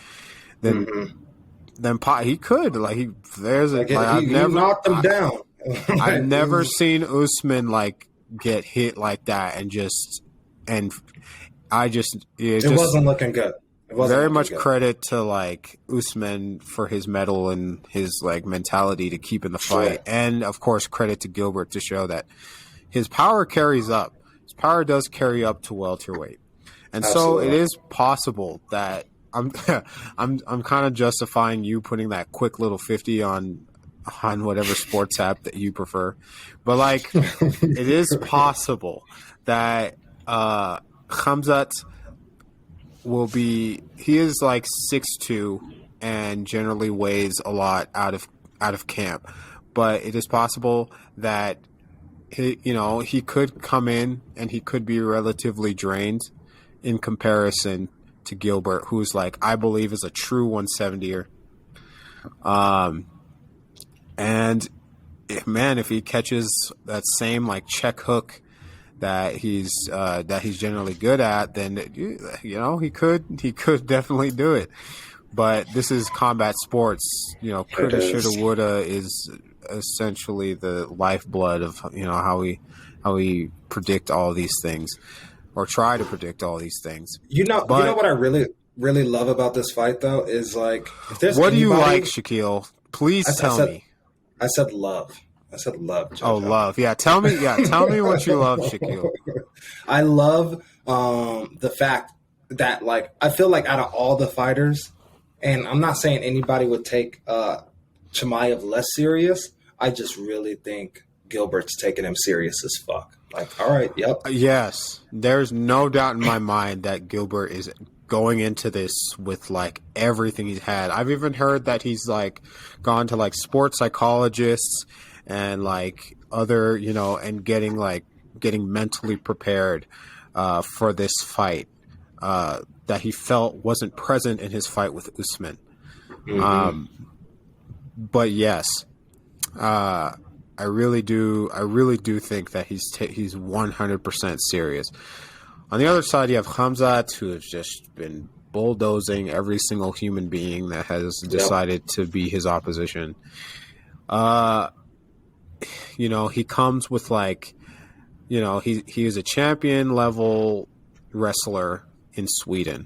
than he could. Like he knocked him down. I've never seen Usman like get hit like that and it wasn't looking good. Very much credit to like Usman for his mettle and his like mentality to keep in the fight, and of course credit to Gilbert to show that his power carries up. His power does carry up to welterweight, and Absolutely. So it is possible that I'm kind of justifying you putting that quick little 50 on whatever sports app that you prefer, but like it is possible that Khamzat he is like 6'2" and generally weighs a lot out of camp, but it is possible that he could come in and he could be relatively drained in comparison to Gilbert, who's like I believe is a true 170er. And man, if he catches that same like check hook that he's generally good at, then he could definitely do it. But this is combat sports. Coulda, shoulda, woulda is essentially the lifeblood of how we predict all these things or try to predict all these things. You know what I really really love about this fight though is like if there's what do you like, Shaquille? Please tell me. I said love. Jojo. Oh, love. Yeah, tell me what you love, Shaquille. I love the fact that like I feel like out of all the fighters, and I'm not saying anybody would take Chimeav less serious. I just really think Gilbert's taking him serious as fuck. Like, all right, yep. Yes, there's no doubt in my mind that Gilbert is going into this with like everything he's had. I've even heard that he's like gone to like sports psychologists and like other, and getting mentally prepared for this fight that he felt wasn't present in his fight with Usman. But yes, I really do think that he's 100% serious. On the other side, you have Khamzat, who has just been bulldozing every single human being that has decided to be his opposition. He comes with like, he is a champion level wrestler in Sweden,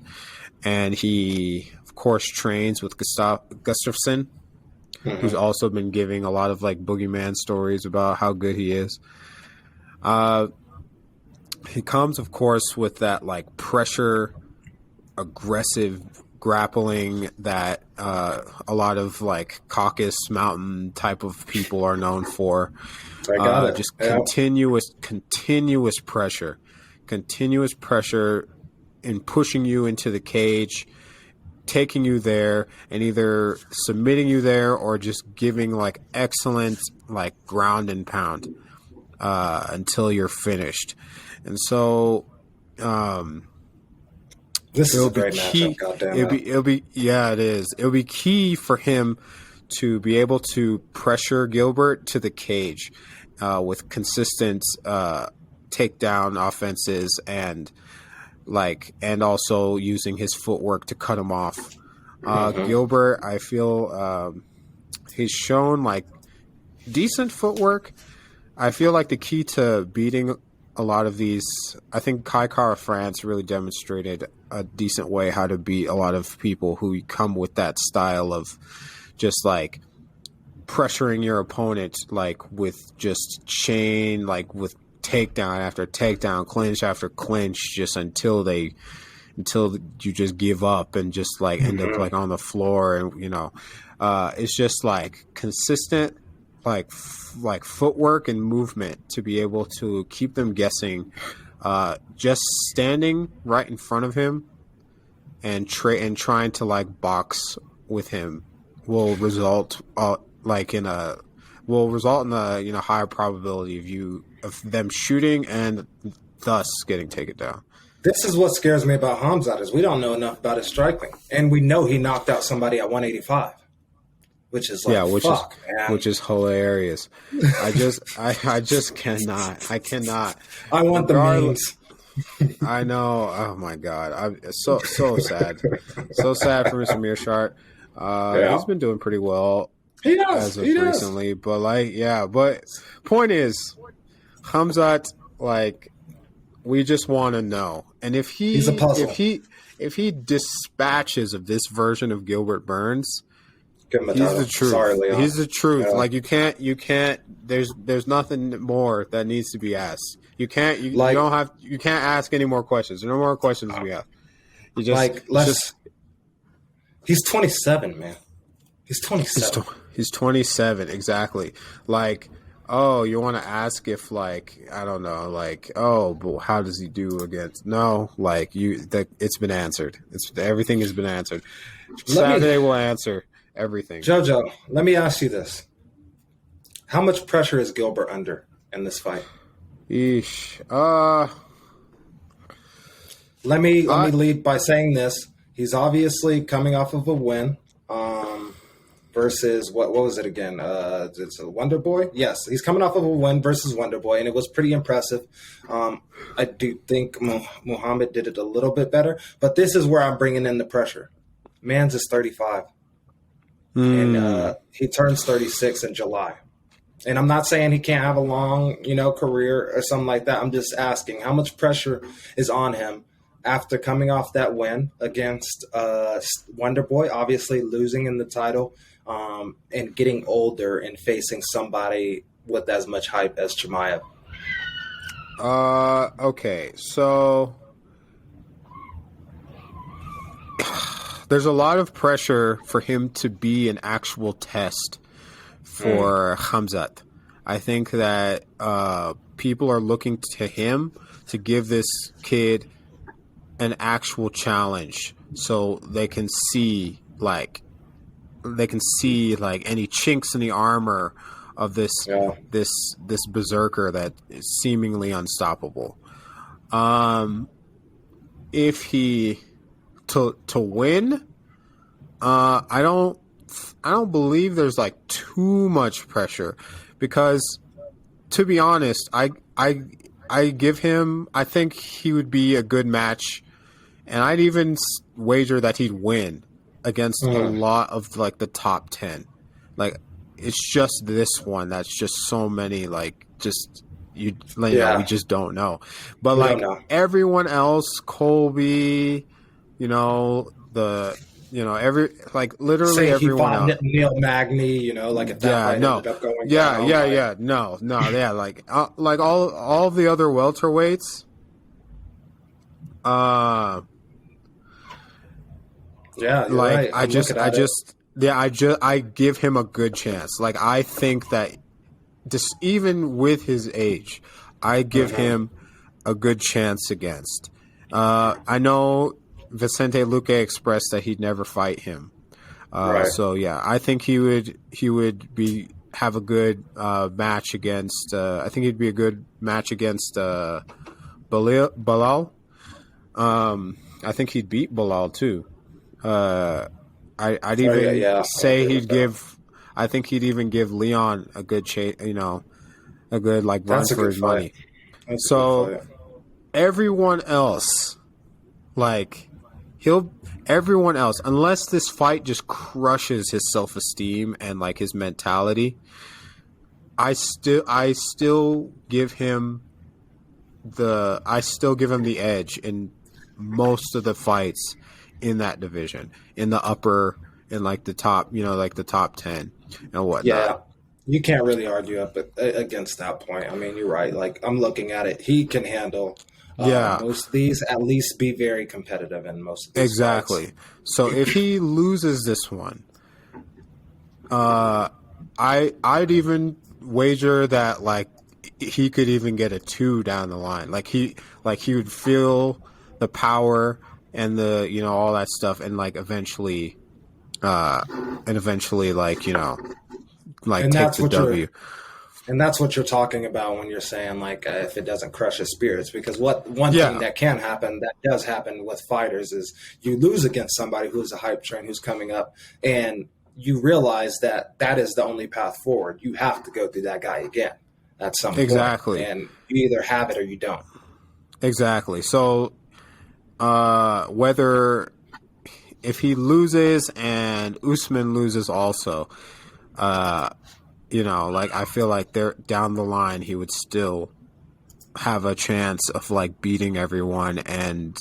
and he of course trains with Gustafsson, who's also been giving a lot of like boogeyman stories about how good he is. he comes, of course, with that like pressure, aggressive grappling that a lot of like Caucasus Mountain type of people are known for. I got it. Just continuous pressure in pushing you into the cage, taking you there, and either submitting you there or just giving like excellent like ground and pound until you're finished. And so this is a great matchup. Goddamn it is. It'll be key for him to be able to pressure Gilbert to the cage with consistent takedown offenses and also using his footwork to cut him off. Gilbert, I feel he's shown like decent footwork. I feel like the key to beating a lot of these, I think Kai Kara France really demonstrated a decent way how to beat a lot of people who come with that style of just like pressuring your opponent, like with just chain, like with takedown after takedown, clinch after clinch, just until you just give up and just like end up like on the floor. And it's just like consistent like footwork and movement to be able to keep them guessing. Just standing right in front of him and trying to like box with him will result in a higher probability of them shooting and thus getting taken down. This is what scares me about Khamzat is we don't know enough about his striking, and we know he knocked out somebody at 185, which is like which is hilarious. I just cannot. I cannot. I want the memes. I know. Oh my god. I'm so sad. So sad for Mr. Mearshart. He's been doing pretty well. He does. As of recently, but but point is, Khamzat, like, we just want to know, and he's a puzzle. If he dispatches of this version of Gilbert Burns, he's the truth. Sorry, Leon. He's the truth. Yeah. Like you can't. There's nothing more that needs to be asked. You can't ask any more questions. There's no more questions we have. He's 27, man. He's 27. He's 27, exactly. Like, oh, you want to ask if, like, I don't know, like, oh, but how does he do against? No, like, it's been answered. Everything has been answered. Saturday will answer everything. Jojo, let me ask you this: how much pressure is Gilbert under in this fight? Eesh. Let me lead by saying this: he's obviously coming off of a win. Versus what was it again? It's a Wonder Boy. Yes, he's coming off of a win versus Wonder Boy, and it was pretty impressive. I do think Muhammad did it a little bit better, but this is where I'm bringing in the pressure. Man's is 35, and he turns 36 in July. And I'm not saying he can't have a long, career or something like that. I'm just asking how much pressure is on him after coming off that win against Wonder Boy, obviously losing in the title. And getting older and facing somebody with as much hype as Chimeav. Okay, so there's a lot of pressure for him to be an actual test for Khamzat. I think that people are looking to him to give this kid an actual challenge so they can see any chinks in the armor of this berserker that is seemingly unstoppable. If he to win, I don't believe there's like too much pressure, because to be honest, I give him, I think he would be a good match, and I'd even wager that he'd win against a lot of like the top 10. Like, it's just this one that's just so many, like, just we just don't know. But everyone else, Colby, every, like, literally say everyone else. Neil Magny, like if that fight ended up going like all of the other welterweights, Yeah, like right. I give him a good chance. Like I think that just even with his age, I give him a good chance against. I know Vicente Luque expressed that he'd never fight him. Right. So yeah, I think he would have a good match against. I think he'd be a good match against Bilal. I think he'd beat Bilal too. I'd even say he'd give. I think he'd even give Leon a good a good like run for his money. So everyone else, like everyone else, unless this fight just crushes his self-esteem and like his mentality, I still give him the edge in most of the fights in that division, in the upper, in like the top, like the top 10 and whatnot. Yeah, you can't really argue up against that point. I mean, you're right. Like I'm looking at it, he can handle most of these, at least be very competitive in most of these exactly fights. So if he loses this one, I'd even wager that like he could even get a 2 down the line. Like he would feel the power and the all that stuff, and like eventually like take the W. And that's what you're talking about when you're saying like if it doesn't crush his spirits, because one thing that can happen, that does happen with fighters, is you lose against somebody who's a hype train who's coming up, and you realize that is the only path forward. You have to go through that guy again at some point. Exactly. And you either have it or you don't. Exactly. So whether if he loses and Usman loses also, like I feel like they're down the line he would still have a chance of like beating everyone and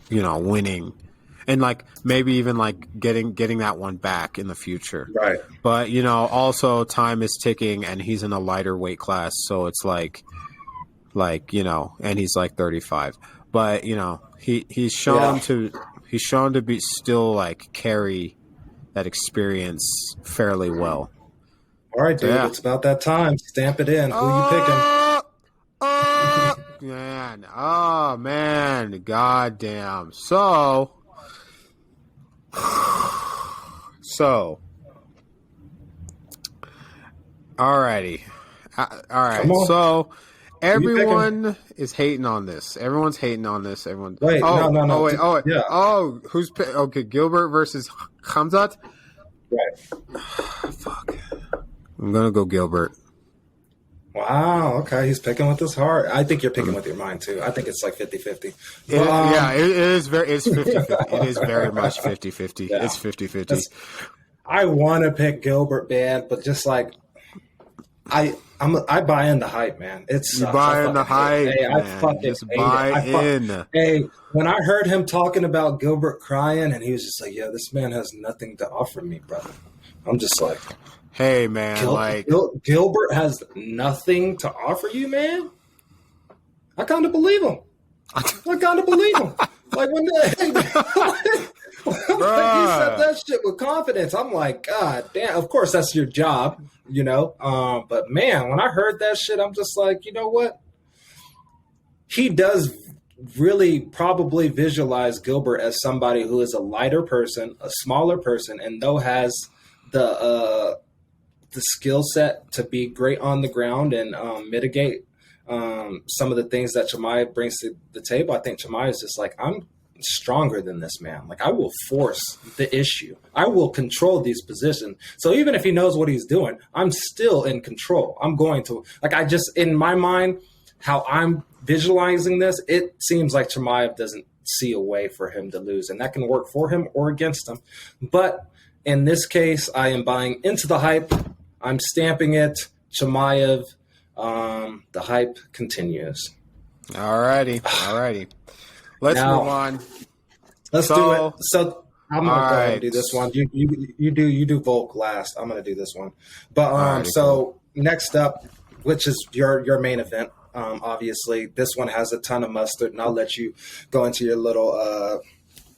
winning, and like maybe even like getting that one back in the future. Right. But also time is ticking and he's in a lighter weight class, so it's like and he's like 35. But he's shown to be still like carry that experience fairly well. All right, dude, It's about that time. Stamp it in. Who you picking? Man, goddamn. So, alrighty. All right. So, everyone is hating on this. Everyone's hating on this. Everyone. Wait, no. Wait. Yeah. Oh, who's okay? Gilbert versus Khamzat. Right. Fuck. I'm gonna go Gilbert. Wow. Okay, he's picking with his heart. I think you're picking with your mind too. I think it's like 50-50. It is 50-50. It is very much 50-50. Yeah. It's 50-50. I want to pick Gilbert, man, but just like I buy in the hype, man. You buy in the hype. Hey, I fucking just buy in. Hey, when I heard him talking about Gilbert crying, and he was just like, "Yeah, this man has nothing to offer me, brother." I'm just like, "Hey, man, Gilbert has nothing to offer you, man." I kind of believe him. Like when he said that shit with confidence, I'm like, God damn. Of course, that's your job, But man, when I heard that shit, I'm just like, you know what? He does really probably visualize Gilbert as somebody who is a lighter person, a smaller person, and though has the skill set to be great on the ground and mitigate some of the things that Chimeav brings to the table. I think Chimeav is just like, I'm stronger than this man. Like, I will force the issue. I will control these positions. So even if he knows what he's doing, I'm still in control. I'm going to, like, I just, in my mind, how I'm visualizing this, it seems like Chimeav doesn't see a way for him to lose, and that can work for him or against him. But in this case, I am buying into the hype. I'm stamping it. Chimeav. The hype continues. All righty. Let's move on. Let's do it. So I'm gonna go ahead and do this one. You do Volk last. I'm gonna do this one. But so next up, which is your main event, Obviously, this one has a ton of mustard, and I'll let you go into your little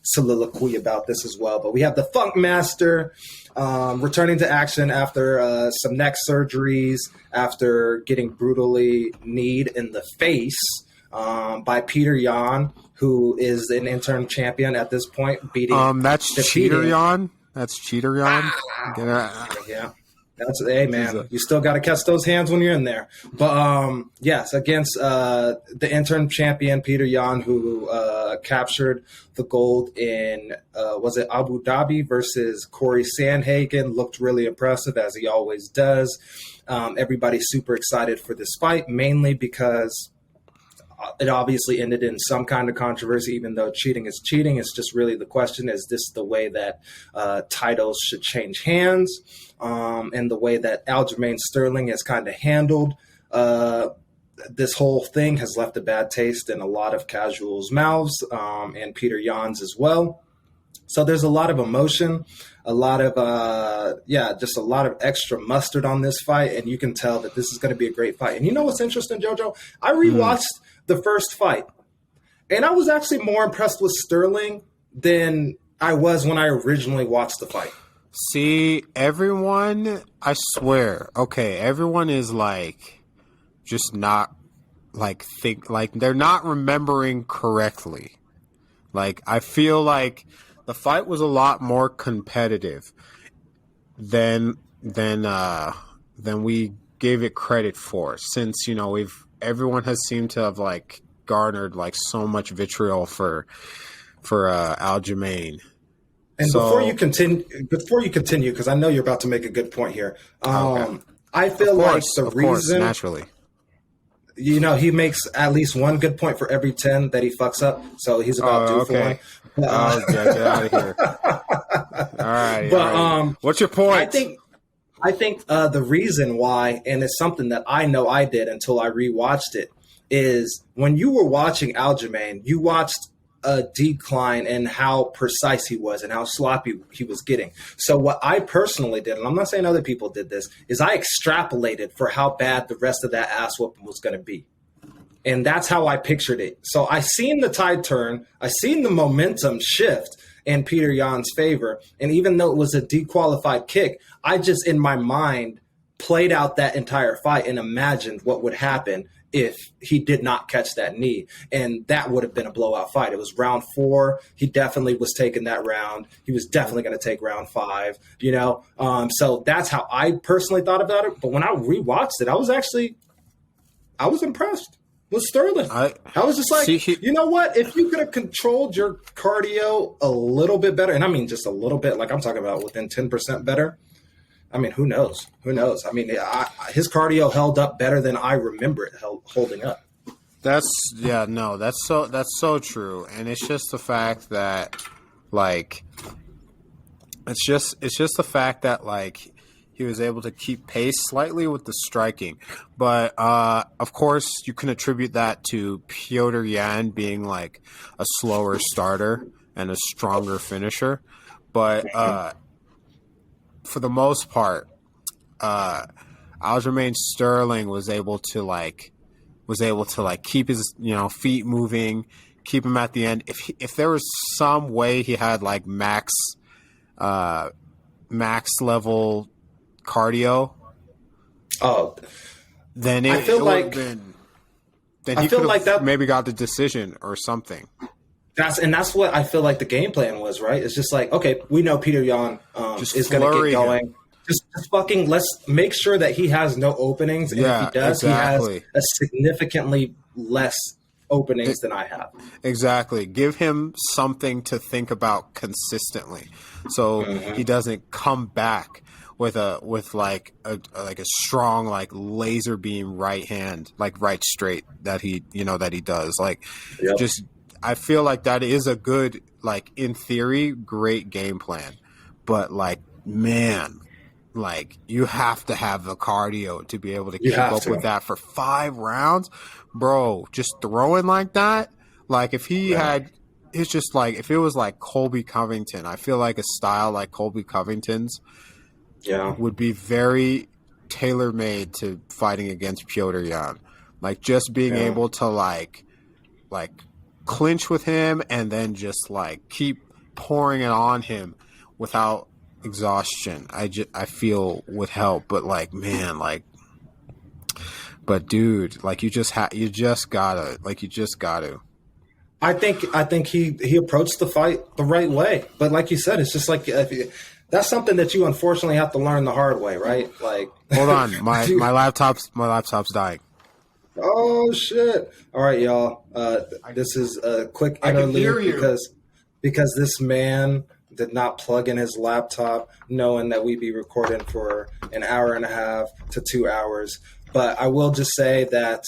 soliloquy about this as well. But we have the Funk Master returning to action after some neck surgeries, after getting brutally kneed in the face by Petr Yan, who is an interim champion at this point, beating. That's Petr Yan. That's Petr Yan. Yeah. Hey man, you still got to catch those hands when you're in there. But yes, against the interim champion Petr Yan, who captured the gold in was it Abu Dhabi versus Corey Sandhagen, looked really impressive as he always does. Everybody's super excited for this fight, mainly because it obviously ended in some kind of controversy, even though cheating is cheating. It's just really the question, is this the way that titles should change hands? And the way that Aljamain Sterling has kind of handled this whole thing has left a bad taste in a lot of casuals' mouths, and Petr Yan's as well. So there's a lot of emotion, a lot of just a lot of extra mustard on this fight, and you can tell that this is going to be a great fight. And you know what's interesting, JoJo? I rewatched the first fight, and I was actually more impressed with Sterling than I was when I originally watched the fight. See, everyone, I swear, okay, everyone is like, just not, like, they're not remembering correctly. Like, I feel like the fight was a lot more competitive than we gave it credit for, since, you know, everyone has seemed to have, like, garnered, like, so much vitriol for Aljamain. And before you continue, because I know you're about to make a good point here. Okay. I feel like the reason, naturally, you know, he makes at least one good point for every 10 that he fucks up. So he's about due for one. Get out of here. All right. But what's your point? I think the reason why, and it's something that I know I did until I rewatched it, is when you were watching Aljamain, you watched a decline in how precise he was and how sloppy he was getting. So what I personally did, and I'm not saying other people did this, is I extrapolated for how bad the rest of that ass whooping was going to be. And that's how I pictured it. So I seen the tide turn. I seen the momentum shift in Petr Yan's favor. And even though it was a dequalified kick, I just in my mind played out that entire fight and imagined what would happen if he did not catch that knee. And that would have been a blowout fight. It was round 4. He definitely was taking that round. He was definitely going to take round 5, you know? So that's how I personally thought about it. But when I rewatched it, I was impressed with Sterling. I was just like, you know what? If you could have controlled your cardio a little bit better, and I mean just a little bit, like I'm talking about within 10% better, I mean, who knows? Who knows? I mean, his cardio held up better than I remember it holding up. That's so true, and it's just the fact that, like, it's just the fact that, like, he was able to keep pace slightly with the striking, but of course you can attribute that to Petr Yan being like a slower starter and a stronger finisher, but. For the most part, Aljamain Sterling was able to keep his, you know, feet moving, keep him at the end. If there was some way he had like max level cardio, then he could have maybe got the decision or something. That's what I feel like the game plan was, right? It's just like, okay, we know Petr Yan is going to get going. Just fucking let's make sure that he has no openings. And if he does, exactly. He has a significantly less openings than I have. Exactly. Give him something to think about consistently, so he doesn't come back with a strong like laser beam right hand, like right straight that he does. Like just. I feel like that is a good, like, in theory, great game plan. But, like, man, like, you have to have the cardio to be able to keep up with that for 5 rounds. Bro, just throwing like that, like, if he had – it's just like – if it was like Colby Covington, I feel like a style like Colby Covington's would be very tailor-made to fighting against Petr Yan. Like just being able to like clinch with him and then just like keep pouring it on him without exhaustion. I feel would help, but like, man, like, but dude, like you just gotta. I think he approached the fight the right way, but like you said, it's just like that's something that you unfortunately have to learn the hard way, right? Like, hold on, my laptop's dying. Oh shit! All right, y'all. This is a quick interlude because this man did not plug in his laptop, knowing that we'd be recording for an hour and a half to 2 hours. But I will just say that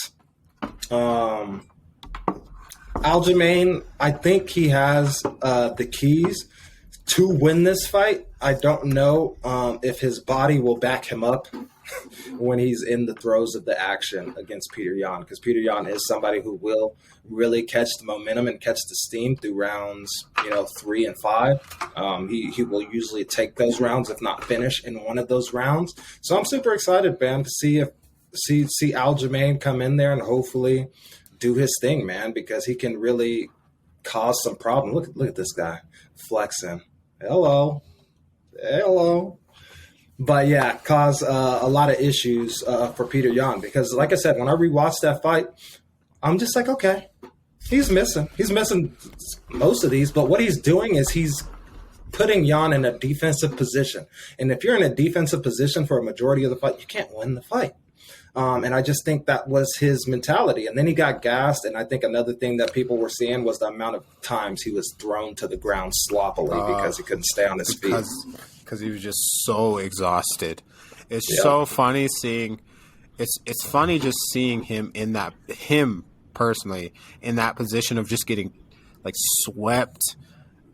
Aljamain, I think he has the keys to win this fight. I don't know if his body will back him up when he's in the throes of the action against Petr Yan, because Petr Yan is somebody who will really catch the momentum and catch the steam through rounds, 3 and 5. He will usually take those rounds, if not finish in one of those rounds. So I'm super excited, man, to see Aljamain come in there and hopefully do his thing, man, because he can really cause some problem. Look at this guy flexing. Hello. But yeah, cause a lot of issues for Petr Yan, because like I said, when I rewatched that fight, I'm just like, okay, he's missing most of these, but what he's doing is he's putting Yan in a defensive position. And if you're in a defensive position for a majority of the fight, you can't win the fight. And I just think that was his mentality. And then he got gassed. And I think another thing that people were seeing was the amount of times he was thrown to the ground sloppily because he couldn't stay on his feet. Because he was just so exhausted. It's so funny seeing. It's funny just seeing him personally in that position of just getting like swept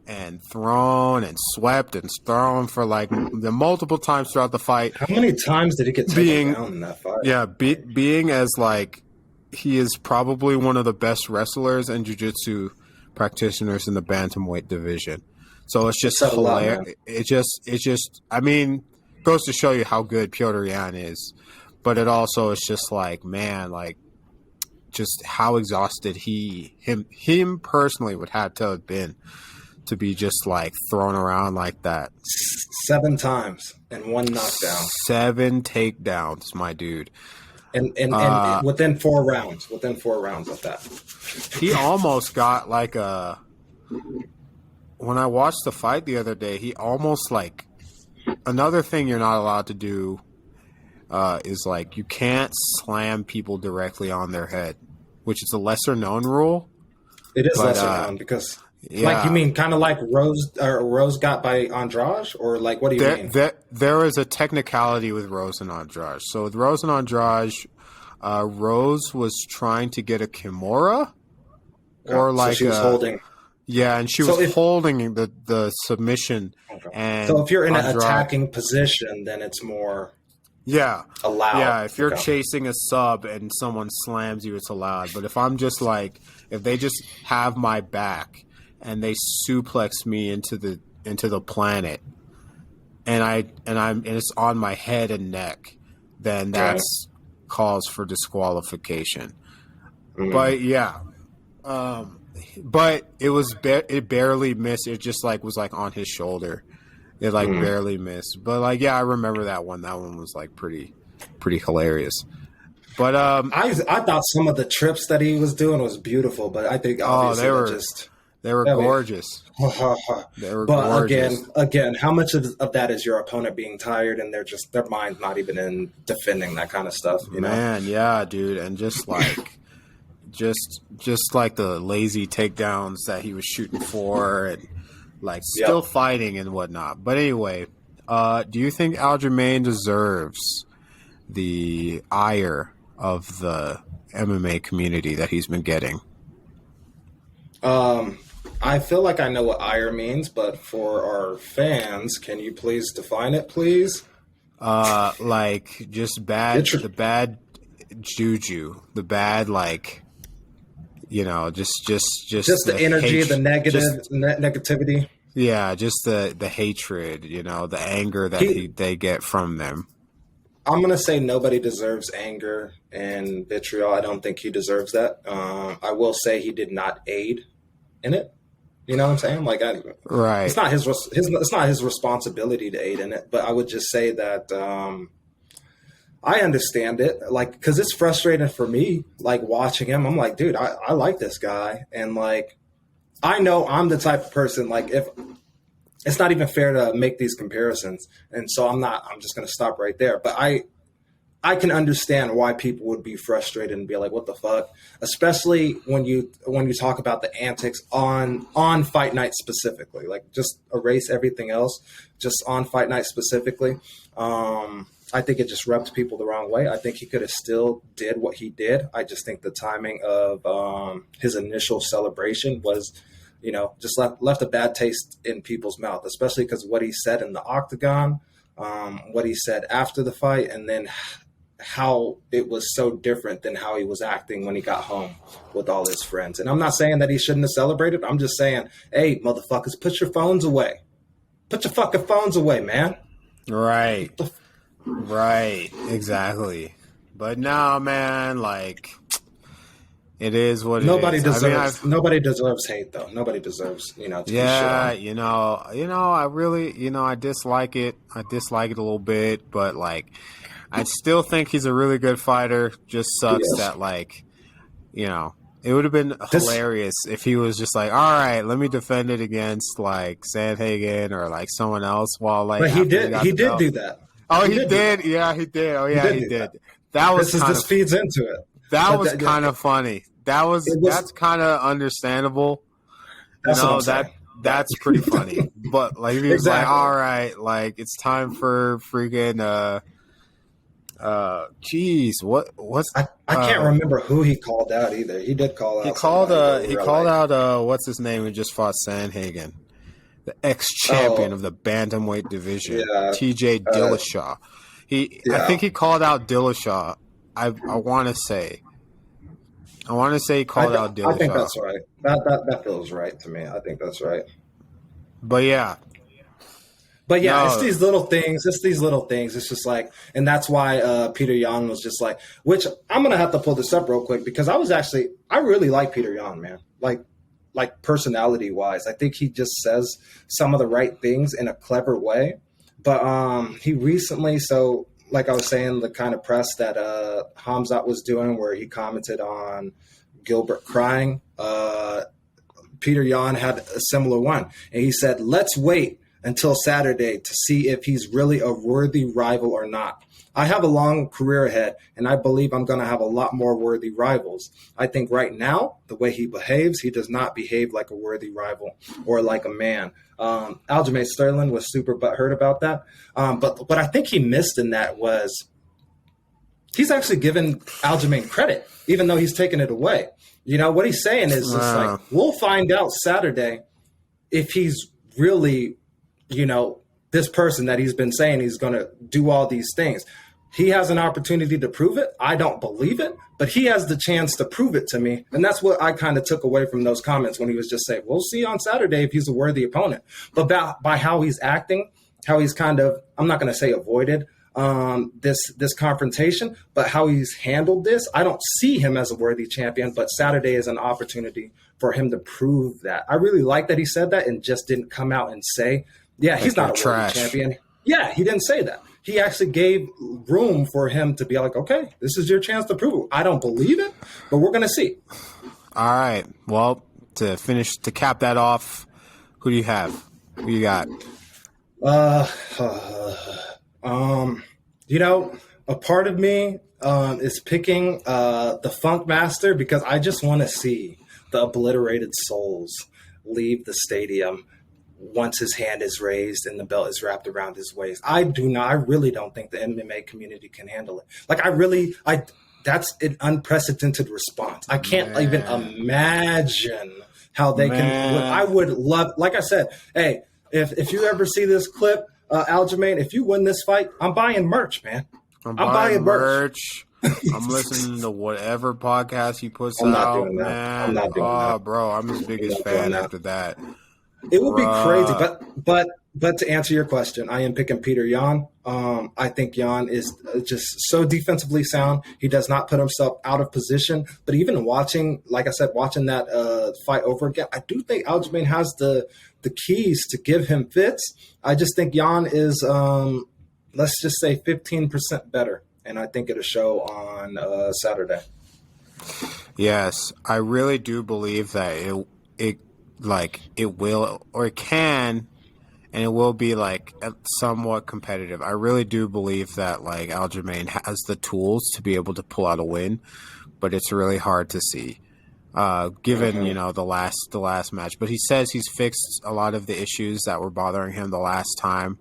and thrown and swept and thrown for like the multiple times throughout the fight. How many times did he get taken down in that fight? Yeah, being as like he is probably one of the best wrestlers and jiu-jitsu practitioners in the bantamweight division. So it's just hilarious. It just I mean, goes to show you how good Petr Yan is. But it also is just like, man, like just how exhausted him personally would have to have been to be just like thrown around like that. 7 times and 1 knockdown. 7 takedowns, my dude. And within 4 rounds. Within 4 rounds of that. He almost got like a... When I watched the fight the other day, he almost like... Another thing you're not allowed to do is like you can't slam people directly on their head, which is a lesser known rule. It is lesser known because... Yeah. Like, you mean kind of like Rose got by Andrade? Or like, what do you mean? There is a technicality with Rose and Andrade. So with Rose and Andrade, Rose was trying to get a Kimura. Or like... So she was holding... Yeah, and she was holding the submission. Okay. And so if you're in an attacking position, then it's more... allowed. Yeah, if you're chasing a sub and someone slams you, it's allowed. But if I'm just like... If they just have my back... and they suplex me into the planet, and it's on my head and neck, then that's cause for disqualification. But yeah, but it barely missed. It just like was like on his shoulder. It like barely missed. But like I remember that one. That one was like pretty hilarious. But I thought some of the trips that he was doing was beautiful. But I think obviously they were gorgeous. They were gorgeous. But again, how much of that is your opponent being tired and their mind's not even in defending that kind of stuff? You know? Man, yeah, dude, and just like, just like the lazy takedowns that he was shooting for, and like still fighting and whatnot. But anyway, do you think Aljamain deserves the ire of the MMA community that he's been getting? I feel like I know what ire means, but for our fans, can you please define it, please? Like just bad, the bad juju, the bad, like, just the energy, the negativity. Yeah, just the hatred, the anger that they get from them. I'm gonna say nobody deserves anger and vitriol. I don't think he deserves that. I will say he did not aid in it. You know what I'm saying? Like, right. It's not it's not his responsibility to aid in it. But I would just say that I understand it, like, because it's frustrating for me. Like watching him, I'm like, dude, I like this guy, and like, I know I'm the type of person, like, if it's not even fair to make these comparisons, and so I'm just gonna stop right there. But I can understand why people would be frustrated and be like, what the fuck? Especially when you talk about the antics on fight night specifically. Like, just erase everything else, just on fight night specifically. I think it just rubbed people the wrong way. I think he could have still did what he did. I just think the timing of his initial celebration was, just left a bad taste in people's mouth, especially because what he said in the octagon, what he said after the fight, and then how it was so different than how he was acting when he got home with all his friends. And I'm not saying that he shouldn't have celebrated. I'm just saying, hey, motherfuckers, put your phones away. Put your fucking phones away, man. Right. Right. Exactly. But no, man, like, it is what it is. Nobody deserves hate, though. Nobody deserves, to be shit on. I really, I dislike it. I dislike it a little bit, but like, I still think he's a really good fighter. Just sucks that, like, it would have been hilarious if he was just like, all right, let me defend it against like Sandhagen or like someone else while like. But he did do that. Oh, he did. Yeah, he did. Oh, yeah, he did. That was this feeds into it. That was kind of funny. That's kind of understandable. That's pretty funny. But like, he was like, all right, like, it's time for freaking. I can't remember who he called out either. He did call out. He called out what's his name who just fought Sandhagen, the ex-champion of the bantamweight division, T.J. Dillashaw. I think he called out Dillashaw. I want to say he called out Dillashaw. I think that's right. That feels right to me. I think that's right. But yeah. It's these little things. It's just like, and that's why Petr Yan was just like, which I'm going to have to pull this up real quick because I really like Petr Yan, man. Like personality wise, I think he just says some of the right things in a clever way. But he recently, so like I was saying, the kind of press that Khamzat was doing where he commented on Gilbert crying, Petr Yan had a similar one. And he said, let's wait until Saturday to see if he's really a worthy rival or not. I have a long career ahead, and I believe I'm going to have a lot more worthy rivals. I think right now, the way he behaves, he does not behave like a worthy rival or like a man. Aljamain Sterling was super butthurt about that. But what I think he missed in that was he's actually given Aljamain credit, even though he's taken it away. What he's saying is just like, we'll find out Saturday if he's really this person that he's been saying he's going to do all these things. He has an opportunity to prove it. I don't believe it, but he has the chance to prove it to me. And that's what I kind of took away from those comments when he was just saying, we'll see on Saturday if he's a worthy opponent. But by how he's acting, how he's kind of, I'm not going to say avoided this confrontation, but how he's handled this, I don't see him as a worthy champion, but Saturday is an opportunity for him to prove that. I really like that he said that and just didn't come out and say, yeah, he's not a worthy champion. Yeah, he didn't say that. He actually gave room for him to be like, okay, this is your chance to prove it. I don't believe it, but we're going to see. All right. Well, to cap that off, who do you have? Who you got? A part of me is picking the Funk Master because I just want to see the obliterated souls leave the stadium once his hand is raised and the belt is wrapped around his waist. I really don't think the MMA community can handle it. That's an unprecedented response. I can't even imagine how they can. I would love, like I said, hey, if you ever see this clip, Aljamain, if you win this fight, I'm buying merch, man. I'm buying merch. I'm listening to whatever podcast he puts out, man. I'm not doing that. Bro, I'm his biggest fan after that. It would be crazy, but to answer your question, I am picking Petr Yan. I think Yan is just so defensively sound. He does not put himself out of position. But even watching, like I said, watching that fight over again, I do think Aljamain has the keys to give him fits. I just think Yan is, let's just say, 15% better, and I think it'll show on Saturday. Yes, I really do believe that it will, or it can, and it will be like somewhat competitive. I really do believe that like Aljamain has the tools to be able to pull out a win, but it's really hard to see, given the last match. But he says he's fixed a lot of the issues that were bothering him the last time.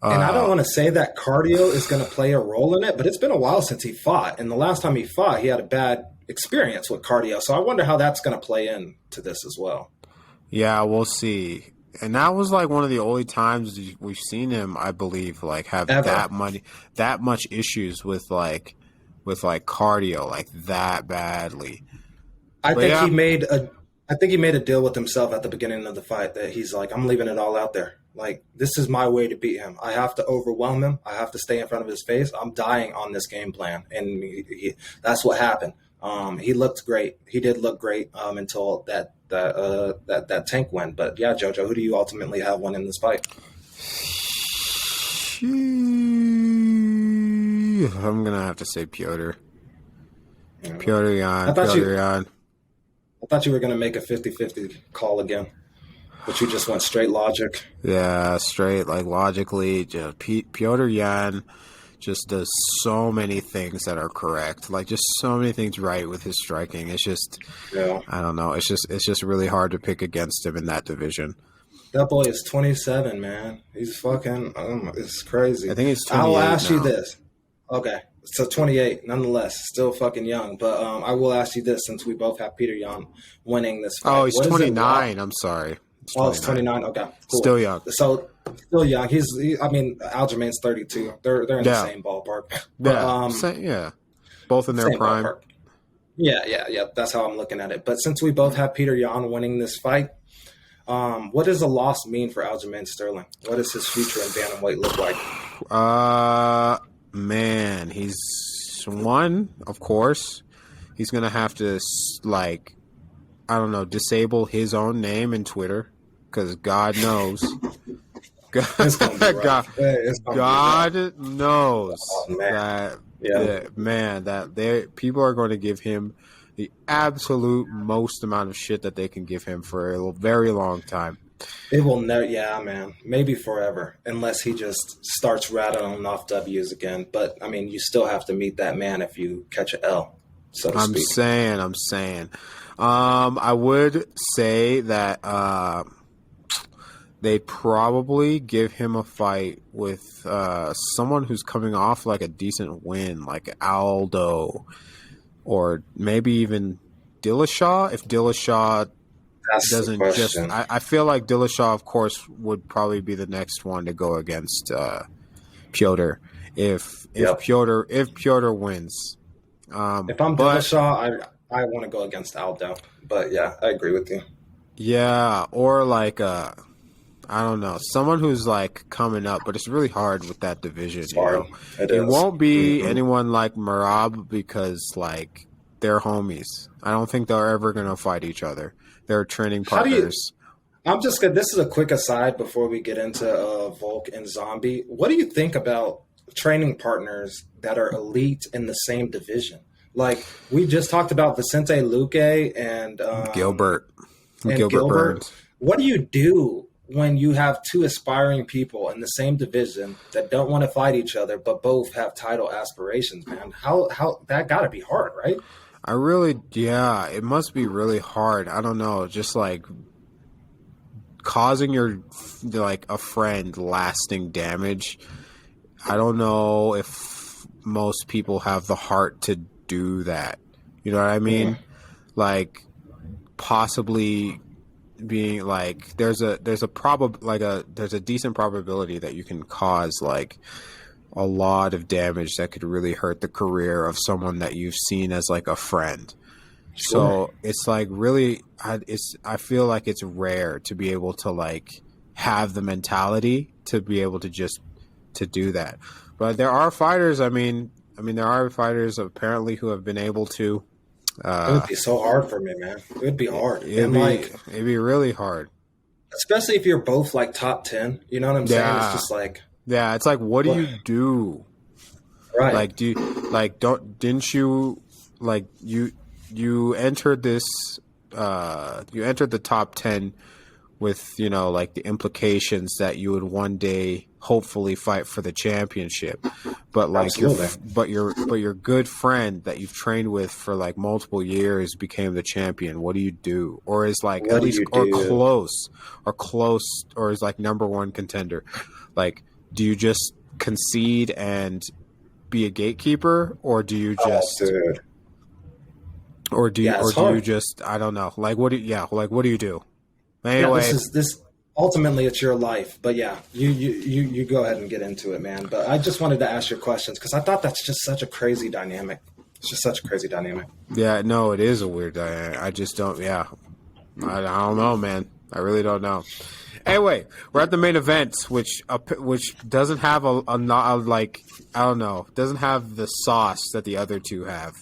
And I don't want to say that cardio is going to play a role in it, but it's been a while since he fought. And the last time he fought, he had a bad experience with cardio. So I wonder how that's going to play into this as well. Yeah, we'll see. And that was like one of the only times we've seen him, I believe, like have that much issues with cardio like that badly. I think he made a deal with himself at the beginning of the fight that he's like, I'm leaving it all out there. Like, this is my way to beat him. I have to overwhelm him. I have to stay in front of his face. I'm dying on this game plan. And that's what happened. He looked great. He did look great until that tank win. But yeah, Jojo, who do you ultimately have winning this fight? I'm gonna have to say Petr. Petr Yan. I thought you were gonna make a 50-50 call again, but you just went straight logic. Yeah, straight like logically. Petr Yan just does so many things that are correct, like just so many things right with his striking. It's just, I don't know. It's just really hard to pick against him in that division. That boy is 27, man. He's fucking. It's crazy. I think he's 28 I will ask now. you this. Okay, so 28, nonetheless, still fucking young. But I will ask you this, since we both have Petr Yan winning this fight. Oh, he's 29. I'm sorry. It's 29. Okay, cool. Still young. So still young. Aljamain's 32. They're in the same ballpark. But, both in their prime. Ballpark. Yeah. That's how I'm looking at it. But since we both have Petr Yan winning this fight, what does a loss mean for Aljamain Sterling? What does his future in bantamweight look like? Man, he's one, of course. He's gonna have to disable his own name in Twitter, because God knows. God knows that people are going to give him the absolute most amount of shit that they can give him for a very long time. It will never, man. Maybe forever, unless he just starts rattling off W's again. But I mean, you still have to meet that man if you catch an L. So to speak. I'm saying. I would say that they probably give him a fight with someone who's coming off like a decent win, like Aldo, or maybe even Dillashaw. If Dillashaw doesn't I feel like Dillashaw, of course, would probably be the next one to go against Petr if Petr wins. If I'm Dillashaw, I want to go against Aldo. But yeah, I agree with you. Yeah, or like I don't know, someone who's like coming up, but it's really hard with that division. It's hard. It won't be anyone like Merab, because like they're homies. I don't think they're ever gonna fight each other. They're training partners. This is a quick aside before we get into Volk and Zombie. What do you think about training partners that are elite in the same division? Like, we just talked about Vicente Luque and Gilbert Burns. What do you do when you have two aspiring people in the same division that don't want to fight each other but both have title aspirations, man? How that got to be hard, right? It must be really hard. I don't know, just like causing a friend lasting damage. I don't know if most people have the heart to do that. You know what I mean? Like, possibly being like, there's a decent probability that you can cause like a lot of damage that could really hurt the career of someone that you've seen as like a friend. So it's like really, I feel like it's rare to be able to like have the mentality to be able to just to do that. But there are fighters. I mean, there are fighters apparently who have been able to. It would be so hard for me, man. It would be hard. It'd be really hard, especially if you're both like top 10. You know what I'm saying? It's just like, yeah, it's like, what do you do? Right? Like, didn't you like you entered this? You entered the top 10 with, you know, like the implications that you would one day hopefully fight for the championship, but like your good friend that you've trained with for like multiple years became the champion. What do you do? Or is like at least close or is like number one contender? Like, do you just concede and be a gatekeeper, or do you just or do you just, I don't know, like what do you do? Anyway, this ultimately it's your life, but yeah, you go ahead and get into it, man. But I just wanted to ask your questions because I thought that's just such a crazy dynamic. It's just such a crazy dynamic. Yeah, no, it is a weird dynamic. I just don't. Yeah, I don't know, man. I really don't know. Anyway, we're at the main event, which doesn't have a like, I don't know, doesn't have the sauce that the other two have.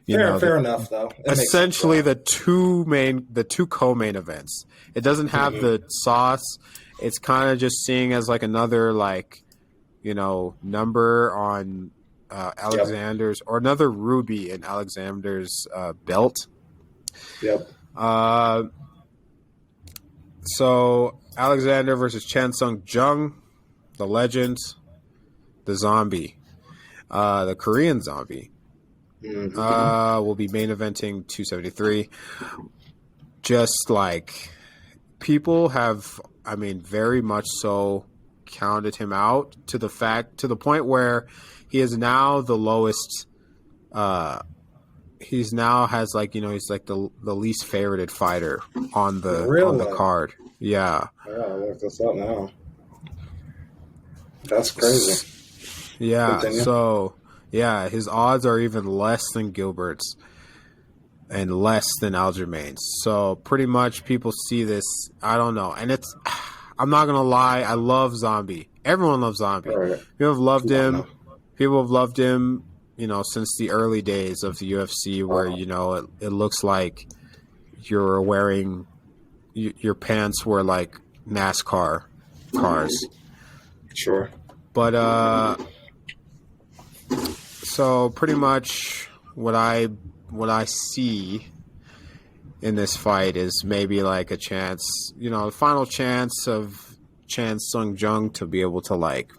Fair enough, though. Essentially, the two co-main events. It doesn't have the sauce. It's kind of just seeing as like another, like, you know, number on Alexander's or another ruby in Alexander's belt. Yep. So Alexander versus Chan Sung Jung, the legend, the zombie, the Korean zombie. Will be main eventing 273. Just like people have, I mean, very much so counted him out to the point where he is now the lowest. He's now has like, you know, he's like the least favorited fighter on the card. Yeah. Yeah, I'll look this up now. That's crazy. Yeah. Continue. So. Yeah, his odds are even less than Gilbert's and less than Aljamain's. So pretty much people see this, I don't know. And I'm not going to lie, I love Zombie. Everyone loves Zombie. Right. People have loved him, you know, since the early days of the UFC where, you know, it looks like you're wearing, your pants were like NASCAR cars. Sure. But, so pretty much what I see in this fight is maybe like a chance, you know, the final chance of Chan Sung Jung to be able to like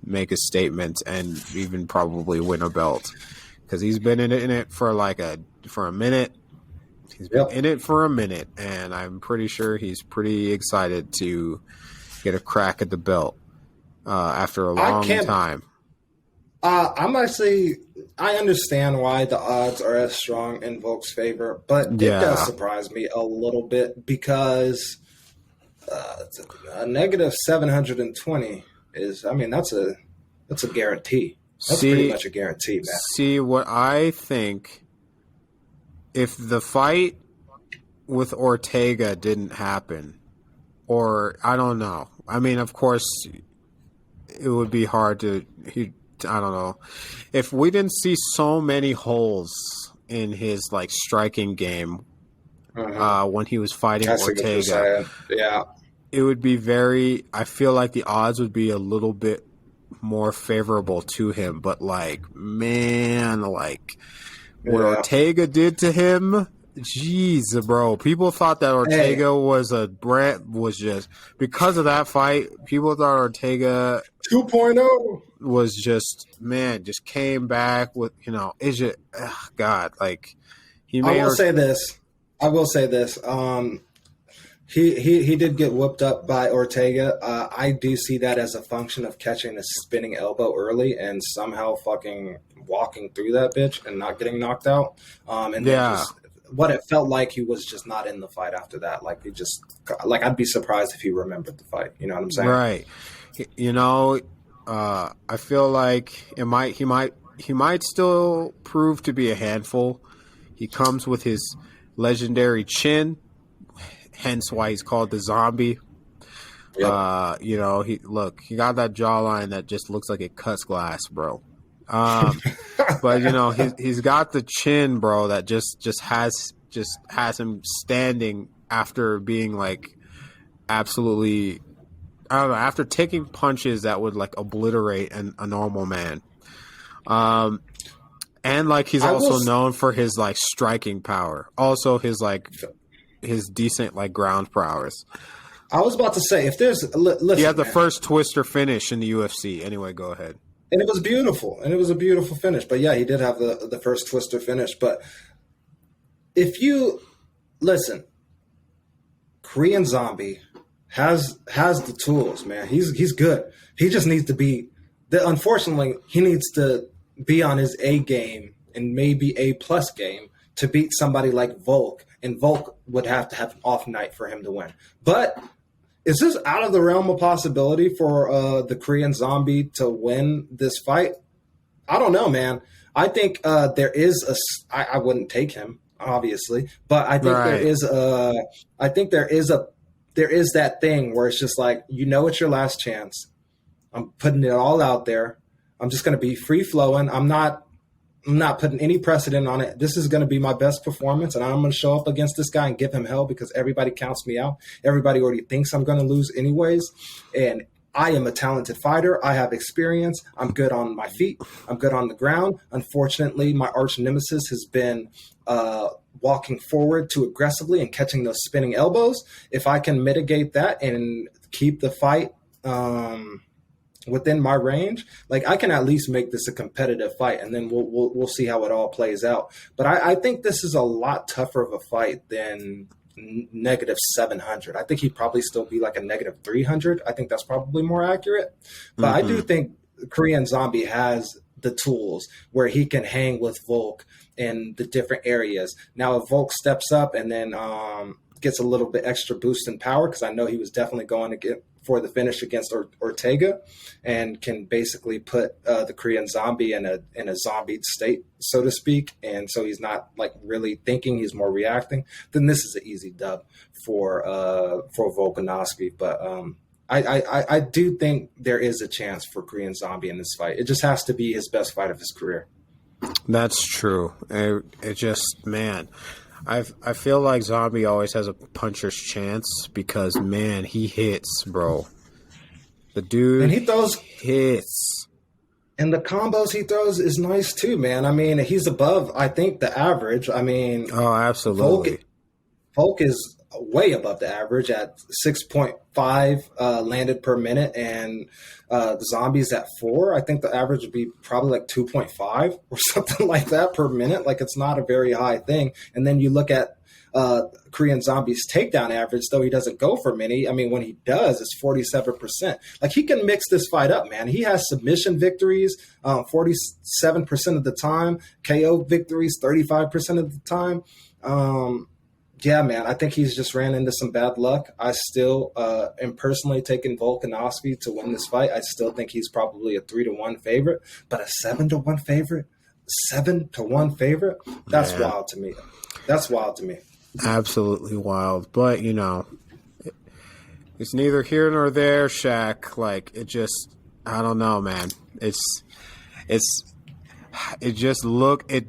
make a statement and even probably win a belt, because he's been in it for a minute. He's been in it for a minute, and I'm pretty sure he's pretty excited to get a crack at the belt after a long time. I understand why the odds are as strong in Volk's favor, but it does surprise me a little bit because a negative 720 is, I mean, that's a guarantee. That's pretty much a guarantee, man. See, what I think, if the fight with Ortega didn't happen, or I don't know. I mean, of course, it would be hard to. I don't know. If we didn't see so many holes in his like striking game when he was fighting Ortega, it would be very. I feel like the odds would be a little bit more favorable to him. But like, man, like what Ortega did to him. Jeez, bro. People thought that Ortega was just because of that fight. People thought Ortega 2.0 was just came back with, you know, it's just God, like he made. I will say this. He did get whooped up by Ortega. I do see that as a function of catching a spinning elbow early and somehow fucking walking through that bitch and not getting knocked out. What it felt like, he was just not in the fight after that. Like he just, like I'd be surprised if he remembered the fight. You know what I'm saying? Right. You know, I feel like he might still prove to be a handful. He comes with his legendary chin, hence why he's called the Zombie. Yep. You know, he got that jawline that just looks like it cuts glass, bro. But you know, he's got the chin, bro, that just has him standing after being like absolutely, I don't know, after taking punches that would like obliterate a normal man. And like he's also known for his like striking power, also his decent like ground prowess. I was about to say, if there's listen, he had the first twister finish in the UFC. Anyway, go ahead. And it was beautiful, and it was a beautiful finish. But yeah, he did have the first twister finish. But if you listen, Korean Zombie has the tools, man. He's good. He just needs to be. Unfortunately, he needs to be on his A game and maybe A+ game to beat somebody like Volk, and Volk would have to have an off night for him to win. But is this out of the realm of possibility for the Korean Zombie to win this fight? I don't know, man. I think there is I wouldn't take him, obviously, but I think there is that thing where it's just like, you know, it's your last chance. I'm putting it all out there. I'm just going to be free flowing. I'm not putting any precedent on it. This is going to be my best performance, and I'm going to show up against this guy and give him hell because everybody counts me out. Everybody already thinks I'm going to lose anyways, and I am a talented fighter. I have experience. I'm good on my feet. I'm good on the ground. Unfortunately, my arch nemesis has been walking forward too aggressively and catching those spinning elbows. If I can mitigate that and keep the fight within my range, like I can at least make this a competitive fight, and then we'll see how it all plays out. But I think this is a lot tougher of a fight than -700. I think he'd probably still be like a -300. I think that's probably more accurate. But I do think Korean Zombie has the tools where he can hang with Volk in the different areas. Now, if Volk steps up and then gets a little bit extra boost in power, because I know he was definitely going to get for the finish against Ortega, and can basically put the Korean Zombie in a zombie state, so to speak, and so he's not like really thinking, he's more reacting, then this is an easy dub for Volkanoski. But I do think there is a chance for Korean Zombie in this fight. It just has to be his best fight of his career. That's true. It just, man, I feel like Zombie always has a puncher's chance because, man, he hits, bro. The dude, and he throws hits. And the combos he throws is nice too, man. I mean, he's above, I think, the average. I mean, oh, absolutely. Volk is way above the average at 6.5 landed per minute, and the Zombie's at 4. I think the average would be probably like 2.5 or something like that per minute. Like, it's not a very high thing. And then you look at Korean Zombie's takedown average, though he doesn't go for many. I mean, when he does, it's 47%. Like, he can mix this fight up, man. He has submission victories 47% of the time, KO victories 35% of the time. Yeah, man, I think he's just ran into some bad luck. I still am personally taking Volkanovski to win this fight. I still think he's probably a 3-1 favorite, but a 7-1 favorite, 7-1 favorite, that's wild to me. That's wild to me. Absolutely wild. But, you know, it's neither here nor there, Shaq. Like, it just, I don't know, man. It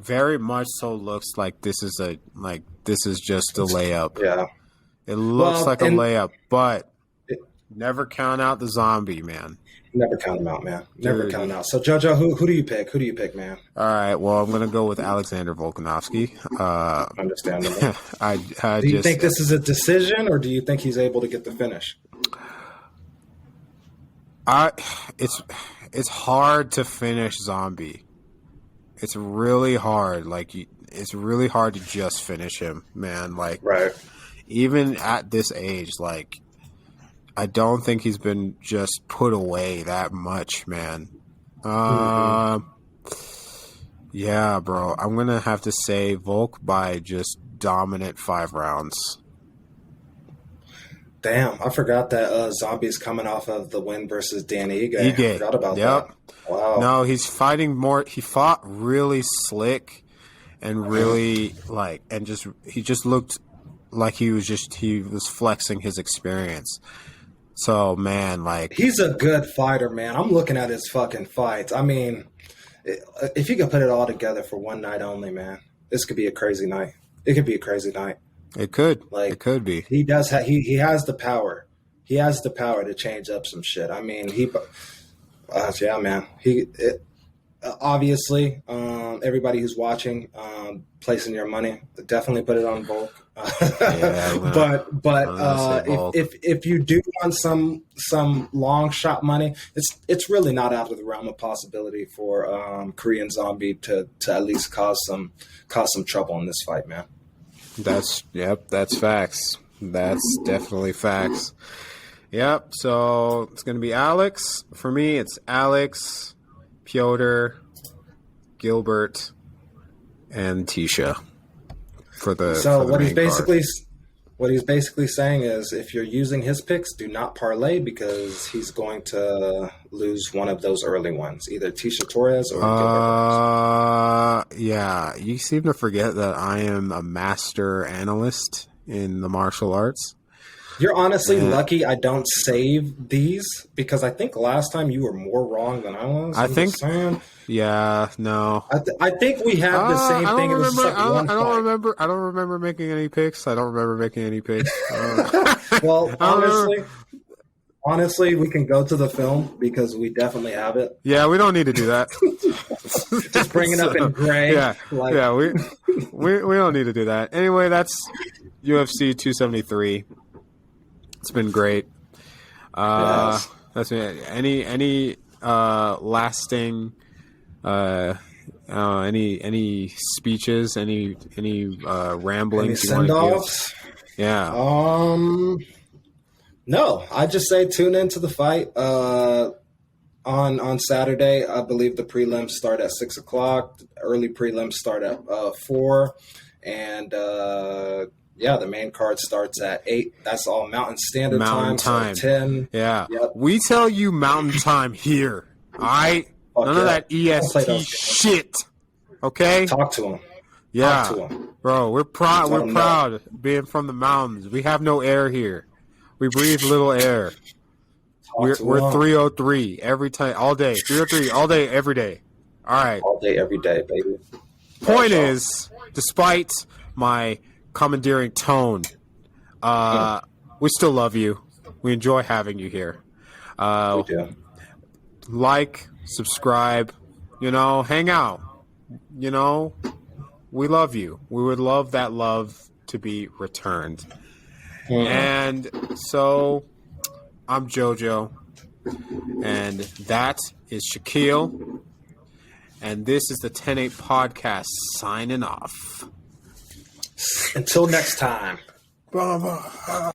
very much so looks like this is just a layup. Yeah. It looks like a layup, but never count out the Zombie, man. Never count him out, man. Never count him out. So, JoJo, who do you pick? Who do you pick, man? All right. Well, I'm going to go with Alexander Volkanovski. Understandable. Do you think this is a decision, or do you think he's able to get the finish? It's hard to finish Zombie. It's really hard. Like, it's really hard to just finish him, man. Like, right. Even at this age, like, I don't think he's been just put away that much, man. Yeah, bro. I'm going to have to say Volk by just dominant 5 rounds. Damn, I forgot that Zombie's coming off of the win versus Dan Ige. I forgot about that. Wow. No, he's fighting more. He fought really slick, and really he just looked like he was flexing his experience. So, man, he's a good fighter, man. I'm looking at his fucking fights. I mean, if you could put it all together for one night only, man, this could be a crazy night. It could be a crazy night. It could. It could be. He does. He has the power. He has the power to change up some shit. I mean, yeah, man. Obviously, everybody who's watching, placing your money, definitely put it on Volk. If you do want some long shot money, it's really not out of the realm of possibility for Korean Zombie to at least cause some trouble in this fight, man. That's facts. That's definitely facts. Yep. So it's gonna be Alex. For me, it's Alex, Petr, Gilbert, and Tisha. What he's basically saying is, if you're using his picks, do not parlay, because he's going to lose one of those early ones, either Tisha Torres or Gilbert Burns. Yeah, you seem to forget that I am a master analyst in the martial arts. You're honestly lucky I don't save these, because I think last time you were more wrong than I was. I think we have the same thing. I don't remember making any picks. Well, honestly, we can go to the film because we definitely have it. Yeah, we don't need to do that. Just bring it up in gray. We don't need to do that. Anyway, that's UFC 273. It's been great. Yes. That's it. Any lasting any speeches, any ramblings, any send-offs? Yeah. No, I just say tune into the fight on Saturday. I believe the prelims start at 6:00. Early prelims start at 4, and the main card starts at 8. That's all Mountain Standard Time. So 10. Yeah. Yep. We tell you Mountain Time here. All right? None of that EST shit. Okay? Talk to him. Yeah. Talk to him. Bro, we're proud. We're proud being from the mountains. We have no air here. We breathe little air. We're 303 every time, all day. 303 all day, every day. All right. All day, every day, baby. Point is, despite my commandeering tone, we still love you. We enjoy having you here. We do. Like, subscribe, hang out. We love you. We would love that love to be returned. And so I'm JoJo, and that is Shaquille, and this is the 10-8 podcast signing off. Until next time. Bravo.